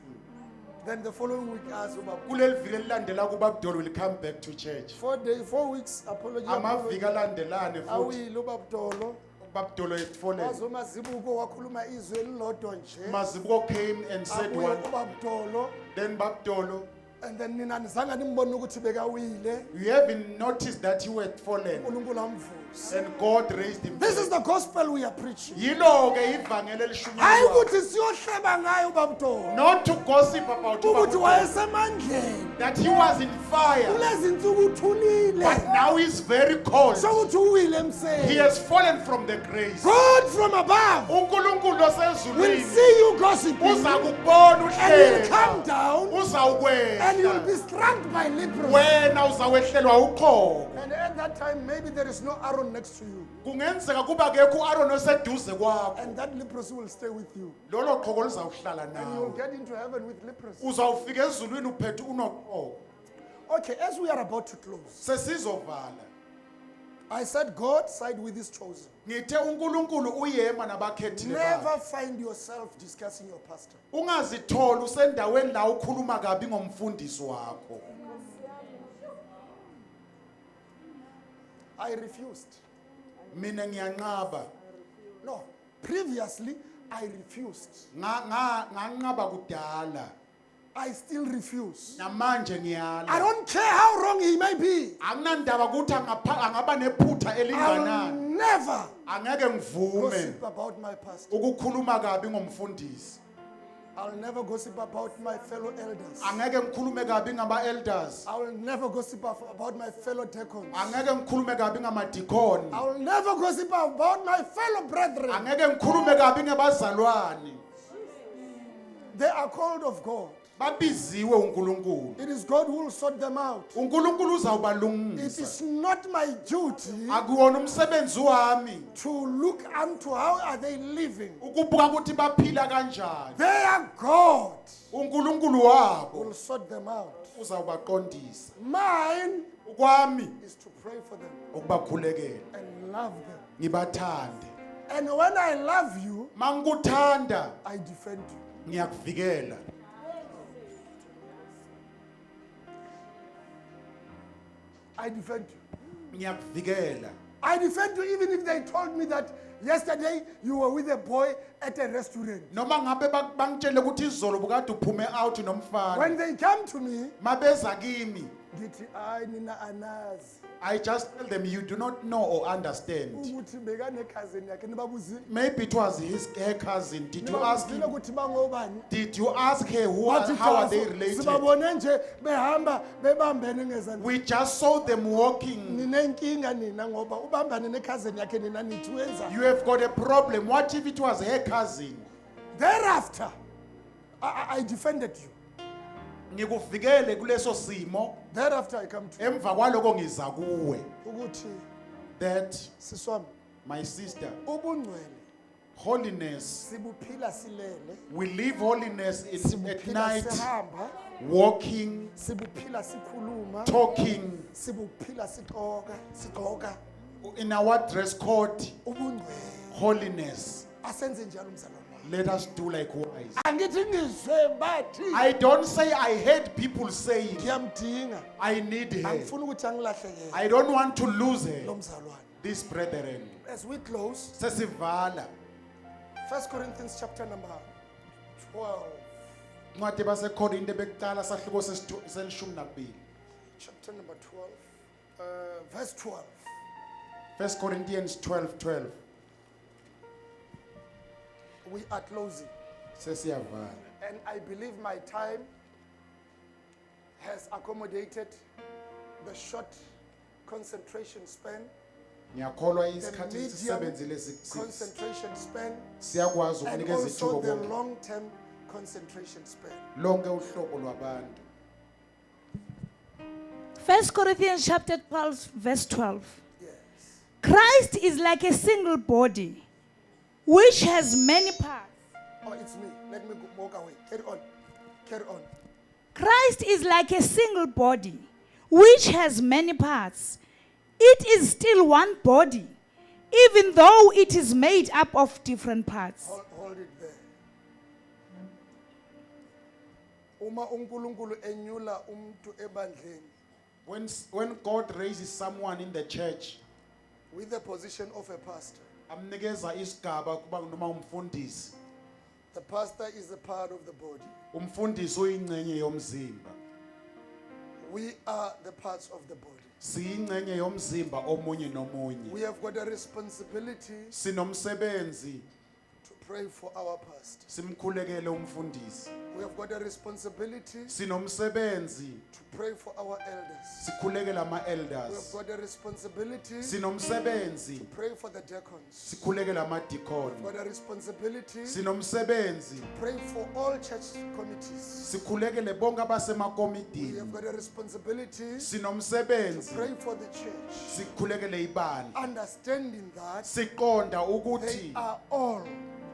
Then the following week as ubaba Kuleli viki elilandela kuBabdolo will come back to church. 4 weeks apology. Amaviki alandelane futhi Awile uBabdolo. uBabdolo etfolele. Wazomazibuko wakhuluma izwi elilodwa nje. Mazibuko came and said Abuye one. uBabdolo Then Babdolo, and then nina nizange nimbone ukuthi bekawile. you haven't noticed that you had fallen. uNkulunkulu amvula. And God raised him. This is the gospel we are preaching. Yilo ke ivangeli Hayi elishunyayelwayo. ukuthi siyohleba ngayo babutho. Not to gossip about Ukuthi him, wayesemandleni. that he was in fire, Kulezi insuku uthulile. but now he's very cold. Sokuthi uwile He emseni. has fallen from the grace. God from above uNkulunkulu will osezulwini see you gossiping uza kubona and will come uhleba, down and you'll be uzawukwehla, struck by leprosy. wena uzawehlelwa uqhoko. And at that time, maybe there is no Aaron next to you. Kungenzeka kuba kekho uAaron oseduze kwakho, And that leprosy will stay with you. lolo qhoko lizawuhlala And you'll nawe. get into heaven with leprosy. Uzawufika ezulwini uphethe unoqhoko. Okay, as we are about to close, Sesizovala. I said God side with his chosen. Ngithe uNkulunkulu uyema nabakhethileyo. Never find yourself discussing your pastor. Ungazithola usendaweni la ukhuluma kabi ngomfundisi wakho. I refused. Mina ngiyanqaba. No, previously I refused. Nganqaba kudala. I still refuse. Namanje I ngiyala. don't care how wrong he may be. Akunandaba ukuthi angaba nephutha I'll elinganani. never Angeke ngivume gossip about my pastor. ukukhuluma kabi ngomfundisi. I'll never gossip about my fellow elders. Angeke ngikhulume kabi ngama elders. I will never gossip about my fellow deacons. Angeke ngikhulume kabi ngamadikoni. I will never gossip about my fellow brethren. Angeke ngikhulume kabi ngebazalwane. They are called of God. Babiziwe uNkulunkulu. It is God who will sort them out. uNkulunkulu It uzawubalungisa. is not my duty Akuwona umsebenzi wami to look unto how are they living. ukubuka ukuthi baphila kanjani. Their God uNkulunkulu wabo will sort them out. uzawubaqondisa. Mine Kwami is to pray for them ukubakhulekela, and love them. ngibathande. And when I love you, Mangikuthanda I defend you. ngiyakuvikela. I defend you. Ngiyakuvikela. I defend you even if they told me that yesterday you were with a boy at a restaurant. Noma ngabe bangitshele ukuthi izolo bukade uphume out nomfana. When they come to me, Mabeza kimi, ngithi ay nina anazi I just tell them you do not know or understand. ukuthi bekane cousin yakhe nibabuzile. Maybe it was her cousin. Did you ask Nibabuzile him? ukuthi bangobani? Did you ask her Wathi how are cha, they related? sibabone nje behamba bebambene ngezandla. We just saw them walking. Ninenkinga nina ngoba ubambane ne cousin yakhe nina nithi wenza. You have got a problem. What if it was her cousin? Thereafter, I defended you. Ngikuvikele kuleso simo. Thereafter I come to you. Emva kwaloko ngiza kuwe. Ukuthi That siswami my sister, ubungcwele holiness, sibuphila silele, we live holiness at sibuphila night, sihamba, walking, sibuphila sikhuluma, talking, sibuphila sigqoka in our dress code, ubungcwele. holiness. Asenze njalo mzalwane. Let us do likewise. Angithi ngizwe bathi I don't say I hate people saying ngiyamdinga. I need her. Angifuni ukuthi angilahlekele I don't want to lose her. lo mzalwane. This brethren. As we close, Sesivala. 1 Corinthians chapter number 12. Ncwadi baseKorinte bekuqala sahluko selishumi nakubili. Chapter number 12. Verse 12. 1 Corinthians 12:12. We are closing. Sesiyavala. And I believe my time has accommodated the short concentration span, Ngiyakholwa the isikhathi medium sisebenzile concentration span, siyakwazi and ukunikeza also ithuba the bonke. long-term concentration span. Lonke uhlobo lwabantu. 1 Corinthians chapter 12, verse 12. Yes. Christ is like a single body, which has many parts. Oh, it's me. Let me walk away. Carry on. Carry on. Christ is like a single body, which has many parts. It is still one body, even though it is made up of different parts. Hold it there. Uma uNkulunkulu enyula umuntu ebandleni When God raises someone in the church, with the position of a pastor, amnikeza isigaba kuba noma umfundisi. the pastor is a part of the body. Umfundisi uyingcenye yomzimba. We are the parts of the body. siyingcenye yomzimba omunye We nomunye. have got a responsibility Sinomsebenzi to pray for our pastor. simkhulekele umfundisi. We have got a responsibility Sinomsebenzi to pray for our elders. sikhulekele ama We have elders. got a responsibility to Sinomsebenzi pray for the deacons. sikhulekele ama We have deacon. got a responsibility to Sinomsebenzi pray for all church committees. sikhulekele bonke We abasemakomitini. have got a responsibility to Sinomsebenzi pray for the church, sikhulekele ibandla. understanding that Siqonda they ukuthi are all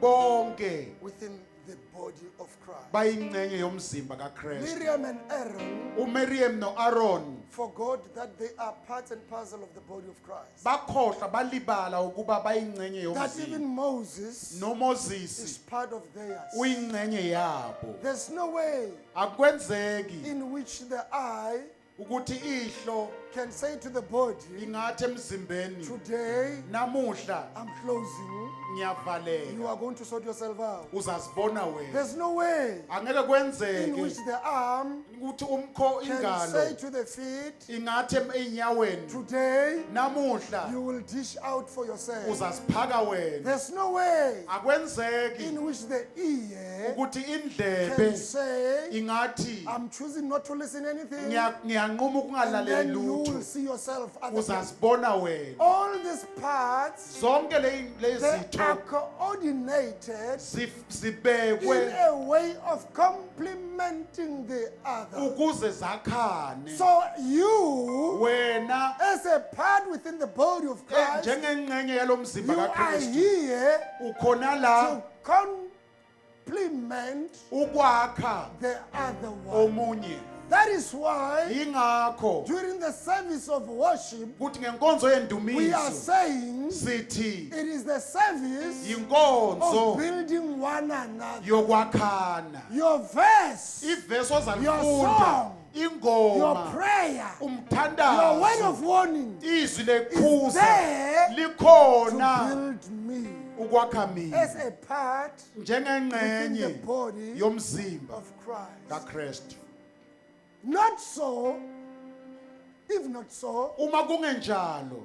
bonke within the body of Christ. bayingcenye yomzimba kaKristu. Miriam and Aaron uMiriam noAaron forgot that they are part and parcel of the body of Christ. bakhohlwa balibala ukuba bayingcenye That even yomzimba. Moses is noMoses part of theirs. uyingcenye yabo. There's no way Akwenzeki in which the eye ukuthi ihlo can say to the body, ingathi emzimbeni today namuhla I'm closing, you ngiyavaleka are going to sort yourself out. uzazibona wena. There's no way Angeke in which kwenzeke the arm ukuthi umkho can say ingalo to the feet, ingathi einyaweni today namuhla you will dish out for yourself. uzaziphaka wena. There's no way Akwenzeki in which the ear ukuthi can indlebe say, ingathi I'm choosing not to listen anything, ngiyanquma and then ukungalaleli you will lutho see yourself at the front. uzazibona wena. All these parts, Zonke they lezitho are coordinated zibekwe in a way of complementing the other. ukuze zakhane. So you, Wena as a part within the body of Christ, njengengcenye yalomzimba you are kaKristu here ukhona to la complement ukwakha the other one. omunye. That is why Ingakho during the service of worship, kuthi ngenkonzo we are yendumiso saying sithi it is the service inkonzo of building one another. yokwakhana. Your verse, Ivesi Your ozalifunda song, ingoma your prayer, your word umthandazo of warning izwi is lekhuza there to likhona build me ukwakha mina as a part within the njengengcenye body yomzimba of Christ. kaKristu. Not so, if not so, Uma kungenjalo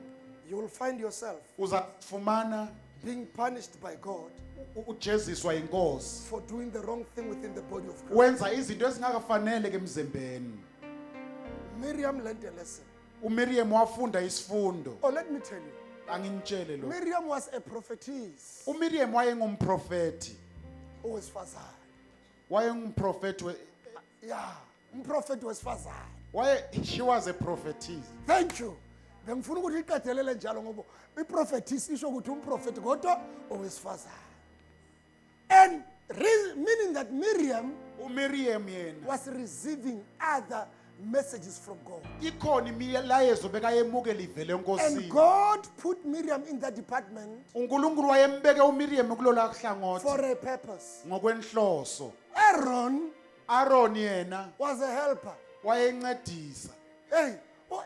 you will find yourself uzafumana being punished by God ujeziswa inkosi for doing the wrong thing within the body of Christ. wenza izinto ezingakafanele emzimbeni. Miriam learned a lesson. uMiriam wafunda isifundo. Oh, let me tell you. Anginitshele lo. Miriam was a prophetess. uMiriam wayengumprofeti. Owesifazane. Wayengumprofeti Yeah, umprofeti wesifazane. she was a prophetess. Thank you. Bengifuna ukuthi iqedelele njalo ngoba iprofetess isho ukuthi umprofeti kodwa owesifazane. And meaning that Miriam uMiriam yena was receiving other messages from God. ikhona imilayezo bekayemukela ivele And enkosini. God put Miriam in that department uNkulunkulu wayembeke uMiriam kulola for hlangothi a purpose. ngokwenhloso. Aaron Aaron yena was a helper. wayencedisa. Hey,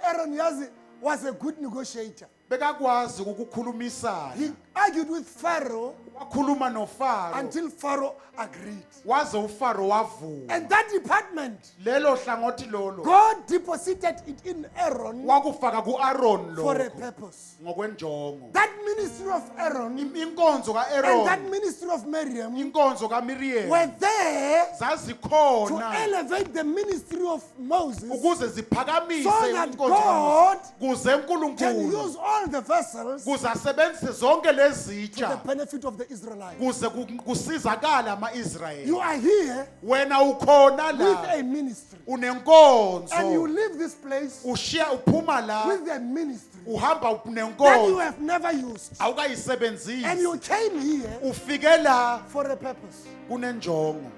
Aaron yazi was a good negotiator. Bekakwazi ukukhulumisana. He argued with Pharaoh Wakhuluma noFaro until Pharaoh agreed. waze uFaro wavuma. And that department, Lelo hlangothi lolo God deposited it in Aaron wakufaka kuAaron for a lo purpose. ngokwenjongo. That ministry of Aaron Inkonzo and that kaAaron, ministry of Miriam inkonzo kaMiriam were there to zazikhona elevate the ministry of Moses ukuze ziphakamise so that inkonzo God kuze can uNkulunkulu use all the vessels to kuze asebenzise zonke the lezitsha benefit of the Israelites. kuze kusizakala ama-Israyeli. You are here Wena ukhona with la a ministry and you unenkonzo leave this place ushiya uphuma la with a ministry uhamba that you unenkonzo have never used, and awukayisebenzisi you came here ufike la for a purpose. kunenjongo.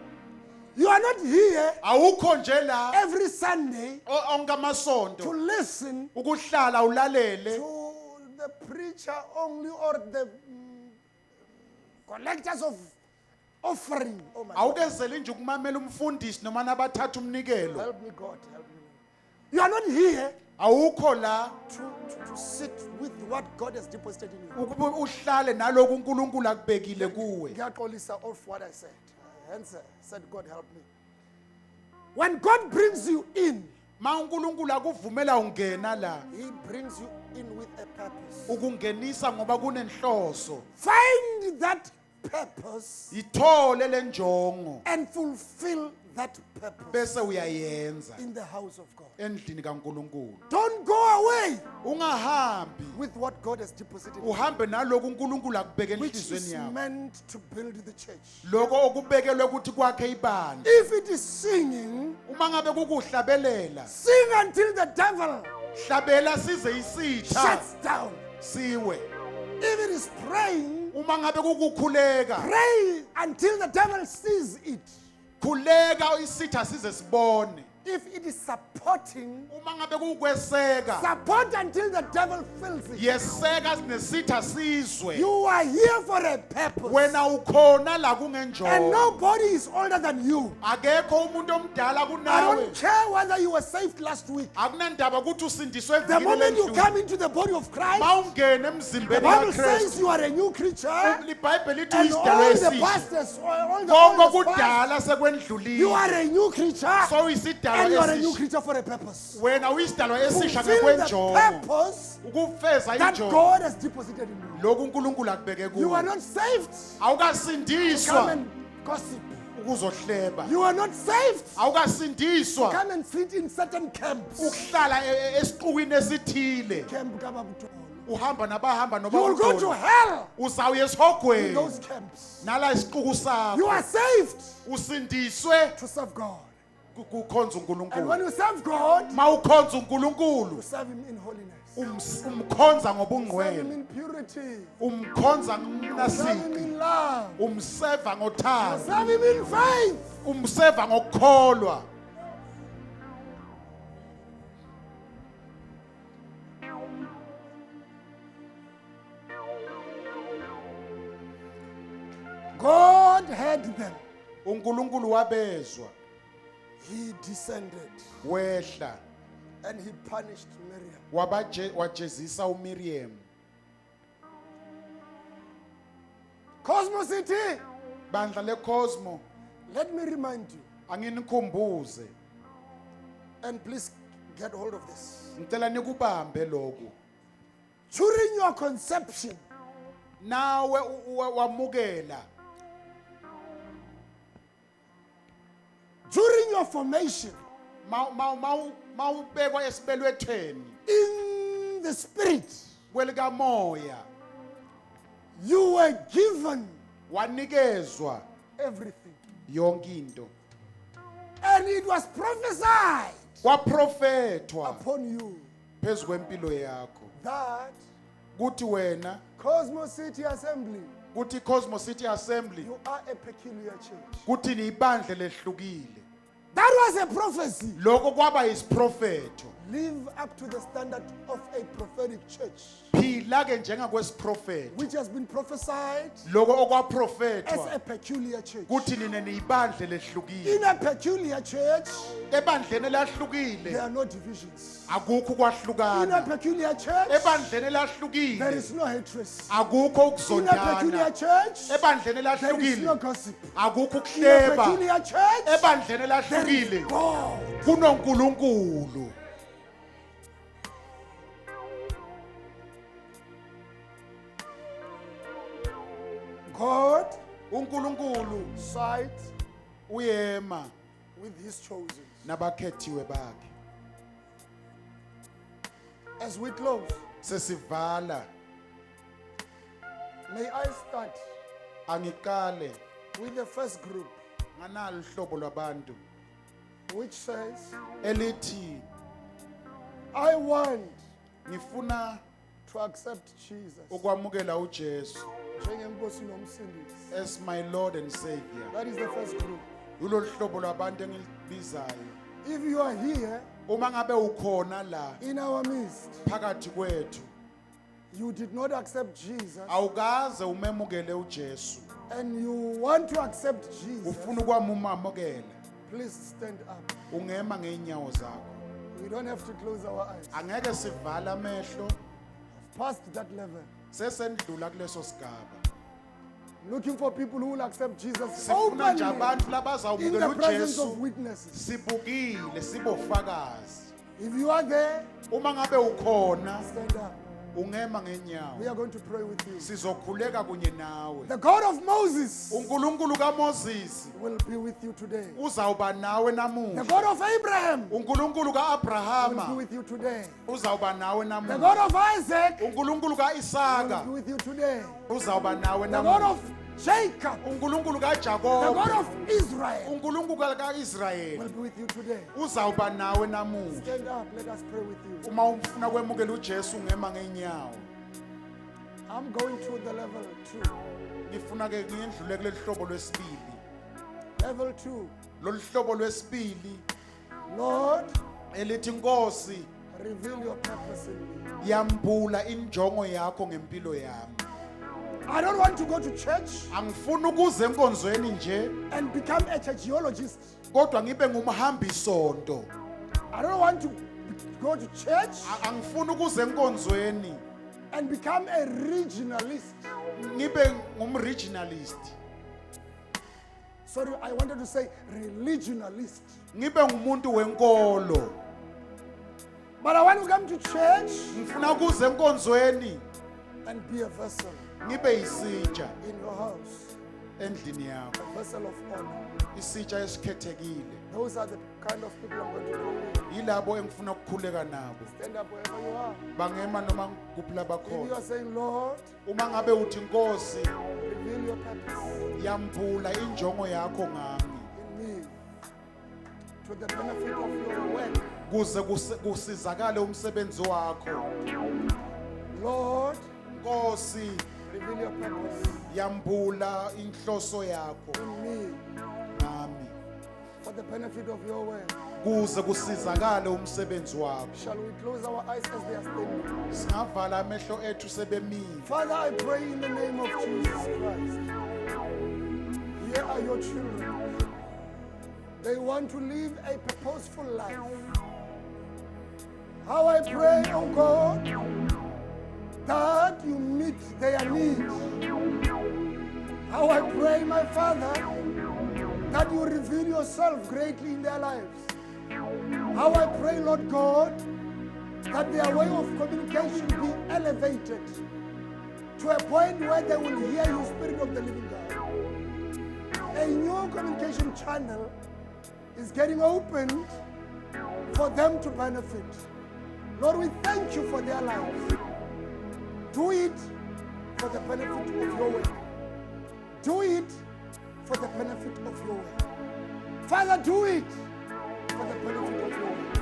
You are not here Awukho nje la every Sunday onke to amasonto listen ukuhlala ulalele to the preacher only or the collectors of offering. Oh my God. awukezeli nje ukumamela umfundisi noma nabathatha umnikelo. Help me, God. Help me. You are not here Awukho la to sit with what God has deposited in you. ukuba uhlale naloku uNkulunkulu akubekile kuwe. Ngiyaxolisa off what I said. Hence, I said, God help me. When God brings you in, uNkulunkulu akuvumela ungena la He brings you in with a purpose. ukungenisa ngoba kunenhloso. Find that purpose Ithole le njongo and fulfill that purpose bese uyayenza in the house of God. endlini kaNkulunkulu. Don't go away Ungahambi with what God has deposited. uhambe naloko uNkulunkulu akubeke Which enhlizweni is yakho. meant to build the church. Lokho okubekelwe ukuthi kwakhe ibandla. If it is singing, Uma ngabe kukuhlabelela, sing until the devil hlabela size isitha shuts down. siwe. If it is praying, Uma ngabe kukukhuleka, pray until the devil sees it. khuleka isitha size sibone. If it is supporting, Uma ngabe kukweseka, support until the devil feels it. yeseka nesitha sizwe. You are here for a purpose. Wena ukhona la And kungenjongo. nobody is older than you. Akekho umuntu omdala I kunawe. don't care whether you were saved last week. Akunandaba ukuthi usindiswe The viki moment you ledlule. come into the body of Christ, Mawungena the emzimbeni Bible says kaKristu. you are a new creature. IBhayibheli lithi And uyisidalwa all the esisha. pastors, all the Konke oldest pastors, okudala you are sekwendlulile. a new creature. So uyisidalwa And you are a new esisha. creature for a purpose. Wena uyisidalwa esisha Fulfill the ngekwenjongo. purpose Ukufeza that injongo. God has deposited in you. Lokhu uNkulunkulu akubeke You are kuwe. not saved. Come Awukasindiswa and gossip. ukuzohleba. You are not saved. Awukasindiswa Come and sit in certain camps. ukuhlala esiqukwini esithile. Camp Kababutolo. Uhamba nabahamba You will go to noba hell uzawuya in esihogweni. those camps. Nala isiquku You are sakho. saved Usindiswe to serve God. kukhonza And when uNkulunkulu. you serve God, Mawukhonza you uNkulunkulu, serve Him in holiness. umkhonza Serve Him ngobungcwele. in purity. Umkhonza Serve Him ngonasiki. in love. Umseva ngothando. Serve Him in faith. Umseva ngokukholwa. God heard them. uNkulunkulu wabezwa, He descended wehla, and He punished Miriam. wajezisa uMiriam. Cosmos City, Bandla leCosmo, let me remind you, anginikhumbuze. and please get hold of this. Ngicela nikubambe lokhu. During your conception, Nawe wamukela. during your formation, Mawubekwa esibelwetheni in the spirit, kwelika moya, you were given wanikezwa everything. yonke into. And it was prophesied Kwaprofethwa upon you phezu kwempilo yakho. that Kuthi wena, Cosmos City Assembly, kuthi Cosmos City Assembly, you are a peculiar church. kuthi niyibandle lehlukile. That was a prophecy. Lokho kwaba yisiprofetho. Live up to the standard of a prophetic church, Phila ke njengakwesiprofetho. which has been prophesied Lokho as a okwaprofethwa peculiar church. kuthi nine niyibandle lehlukile. In a peculiar church, Ebandleni there lahlukile are no divisions. akukho In a kwahlukana. peculiar church, Ebandleni there lahlukile is no hatred. akukho In a peculiar ukuzondana. church, Ebandleni there is no lahlukile gossip. akukho In a ukuhleba. peculiar church, Ebandleni there is lahlukile God. kunoNkulunkulu. God uNkulunkulu side uyema with His chosen. nabakhethiwe bakhe. As we close, Sesivala, may I start angiqale with the first group, nganalo uhlobo lwabantu which says, elithi I want ngifuna to accept Jesus ukwamukela uJesu njengenkosi nomsindisi. as my Lord and Savior. That is the first group. Yilo hlobo lwabantu engilibizayo. If you are here Uma ngabe ukhona la in our midst, phakathi kwethu you did not accept Jesus, awukaze umemukele uJesu, and you want to accept Jesus, ufuna ukwamukela, please stand up. ungema ngeenyawo zakho. We don't have to close our eyes. Angeke sivala amehlo, Past that level. sesendlula kuleso sigaba. Looking for people who will accept Jesus Sifuna nje openly abantu in labazawumukela the presence uJesu of witnesses. sibukile sibofakazi. If you are there, uma ngabe ukhona stand up. ungema We ngenyawo are going to pray with you. sizokhuleka kunye nawe The God of Moses uNkulunkulu kaMoses will be with you today. uzawuba nawe The namuhla God of Abraham uNkulunkulu will be kaAbrahama with you today. uzawuba nawe The namuhla God of Isaac uNkulunkulu will kaIsaka be with you today. uzawuba nawe The God namuhla of Jacob, uNkulunkulu the God kaJakobe of Israel uNkulunkulu will kaIsrayeli be with you today. uzawuba nawe namuhla Stand up, let us pray with you. uma ufuna kwemukela uJesu ungema ngenyawo I'm going to the level 2. ngifuna ke ngiyendlule kuleli hlobo lwesibili Level 2. lolu hlobo lwesibili Lord, elithi Nkosi reveal your purpose in me. yambula injongo yakho ngempilo yami I don't want to go to church angifuni ukuze enkonzweni nje and become a geologist. kodwa ngibe ngumhambi sonto I don't want to go to church angifuni ukuze enkonzweni and become a regionalist. ngibe ngumregionalist Sorry, I wanted to say religionalist. ngibe ngumuntu wenkolo But I want to come to church ngifuna ukuze enkonzweni and be a vessel ngibe yisitsha in your house, endlini yakho a vessel of honor. isitsha esikhethekile Those are the kind of people I'm going to call you. yilabo engifuna ukukhuleka nabo Stand up wherever you are. bangema noma kuphi If you labakhona are saying, Lord, uma ngabe uthi Nkosi reveal your purpose yambula injongo yakho ngami in me to the benefit of your work. kuze kusizakale umsebenzi wakho Lord, Nkosi reveal your purpose yambula inhloso yakho in me ngami for the benefit of your work. kuze kusizakale umsebenzi wakho Shall we close our eyes as they are standing? singavala amehlo ethu sebemile Father, I pray in the name of Jesus Christ. Here are your children. They want to live a purposeful life. How I pray, oh God, that you meet their needs. How I pray, my Father, that you reveal yourself greatly in their lives. How I pray, Lord God, that their way of communication be elevated to a point where they will hear you, Spirit of the living God. A new communication channel is getting opened for them to benefit. Lord, we thank you for their lives. Do it for the benefit of your work. Do it for the benefit of your work. Father, do it for the benefit of your work.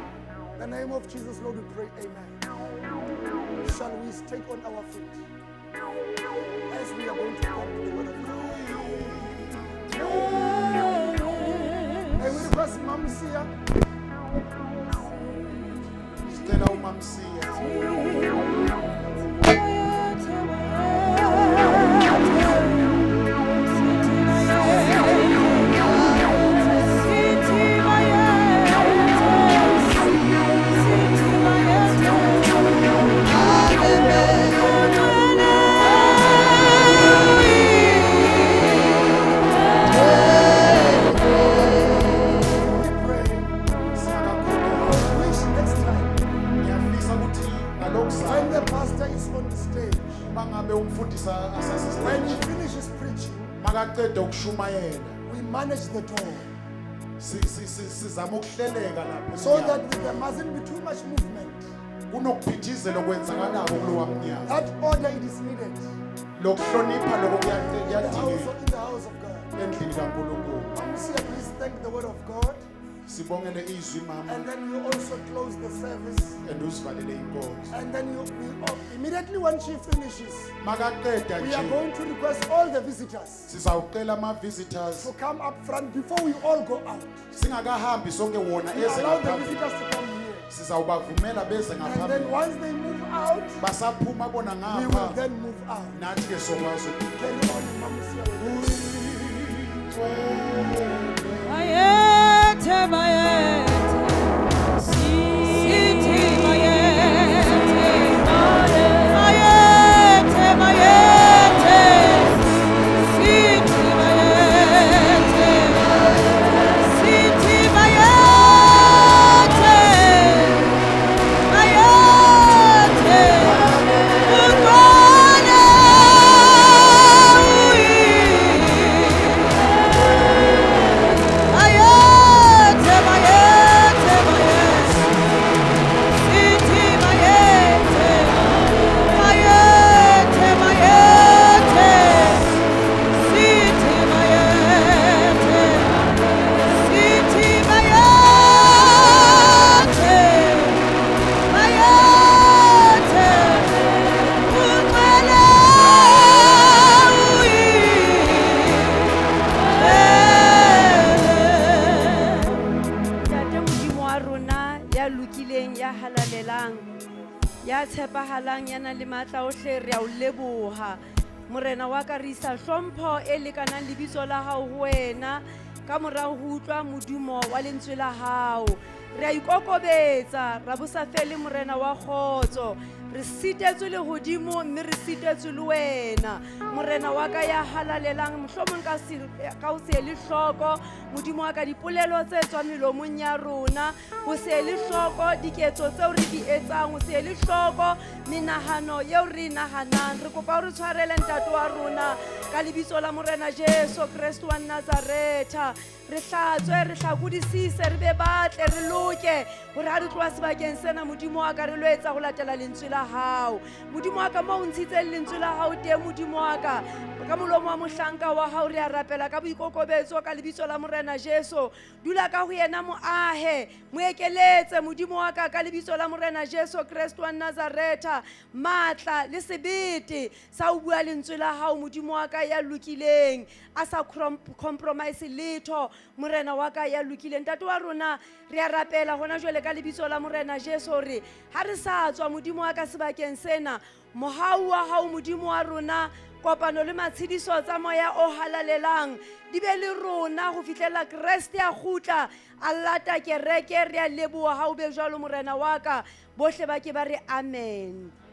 In the name of Jesus, Lord, we pray, amen. Shall we take on our feet as we are going to come to the word of God? May we request Mom Sia. sicela umamsiya We pray. singakakhona Wish next time ngiyafisa ukuthi when ngalokusasa the pastor is on the stage, uma ngabe umfundisi when he asasistage finishes preaching, makaqeda ukushumayela we manage the door sizama ukuhleleka lapho so that there mustn't be too much movement. kunokuphithizela okwenzakalako kulowa mnyango That order it is needed lokuhlonipha lokho in the house kuyadingeka in the house of God. endlini kaNkulunkulu Mom Sia, please thank the word of God, sibongele izwi mama and then you also close the service, and usivalele inkonzo and then immediately when she finishes, makaqeda we are nje going to request all the visitors sizawucela ama-visitors to come up front before we all go out. singakahambi sonke wona We eze allow the ngaphambi visitors to come here, sizawubavumela beze and ngaphambi then once they move out, basaphuma bona we will ngapha then move out. nathi-ke sokwazi Carry on, Mom Sia. Bayethe, bayethe, sithi bayethe, bayethe, bayethe, sithi bayethe, sithi bayethe, ya tshepahalang ya nang le matla ohle re a o leboha morena wa ka re isa hlompho e lekanang lebitso la hao ho wena ka morao ho utlwa modumo wa lentswe la hao re a ikokobetsa ra bosa fele morena wa kgotso re sitetswe le hodimo mme re sitetswe le wena morena wa ka ya halalelang mohlomong ka o se le hloko modimo wa ka dipolelo tse tswang melomong ya rona ho se le hloko diketso tseo re di etsang ho se le hloko menahano eo re nahanang re kopa o re tshwarele ntate wa rona ka lebitso la morena Jesu Kristo wa Nazareta re hlatswe re hlakodisise re be batle re loke hore ha re tloa sebakeng sena modimo wa ka re lo etsa ho latela lentswe la hao modimo wa ka mo o ntshitseng lentswe la hao teng modimo wa ka molomo wa mohlanka wa hao re a rapela ka boikokobetso ka lebitso la morena Jesu dula ka ho yena moahe mo ekeletse modimo wa ka lebitso la morena Jesu Kristo wa Nazareta matla le sebete sa ho bua lentswe la hao modimo wa ka ya lokileng a sa compromise letho morena wa ka ya lokileng ntate wa rona re a rapela hona jwale ka lebitso la morena Jesu re ha re sa tswa modimo wa ka sebakeng sena mohau wa hao modimo wa rona kopano le matshediso tsa moya o halalelang di be le rona ho fihlela Kriste ya khutla a lata kereke re a leboha ha o be jwalo morena wa ka bohle ba ke ba re amen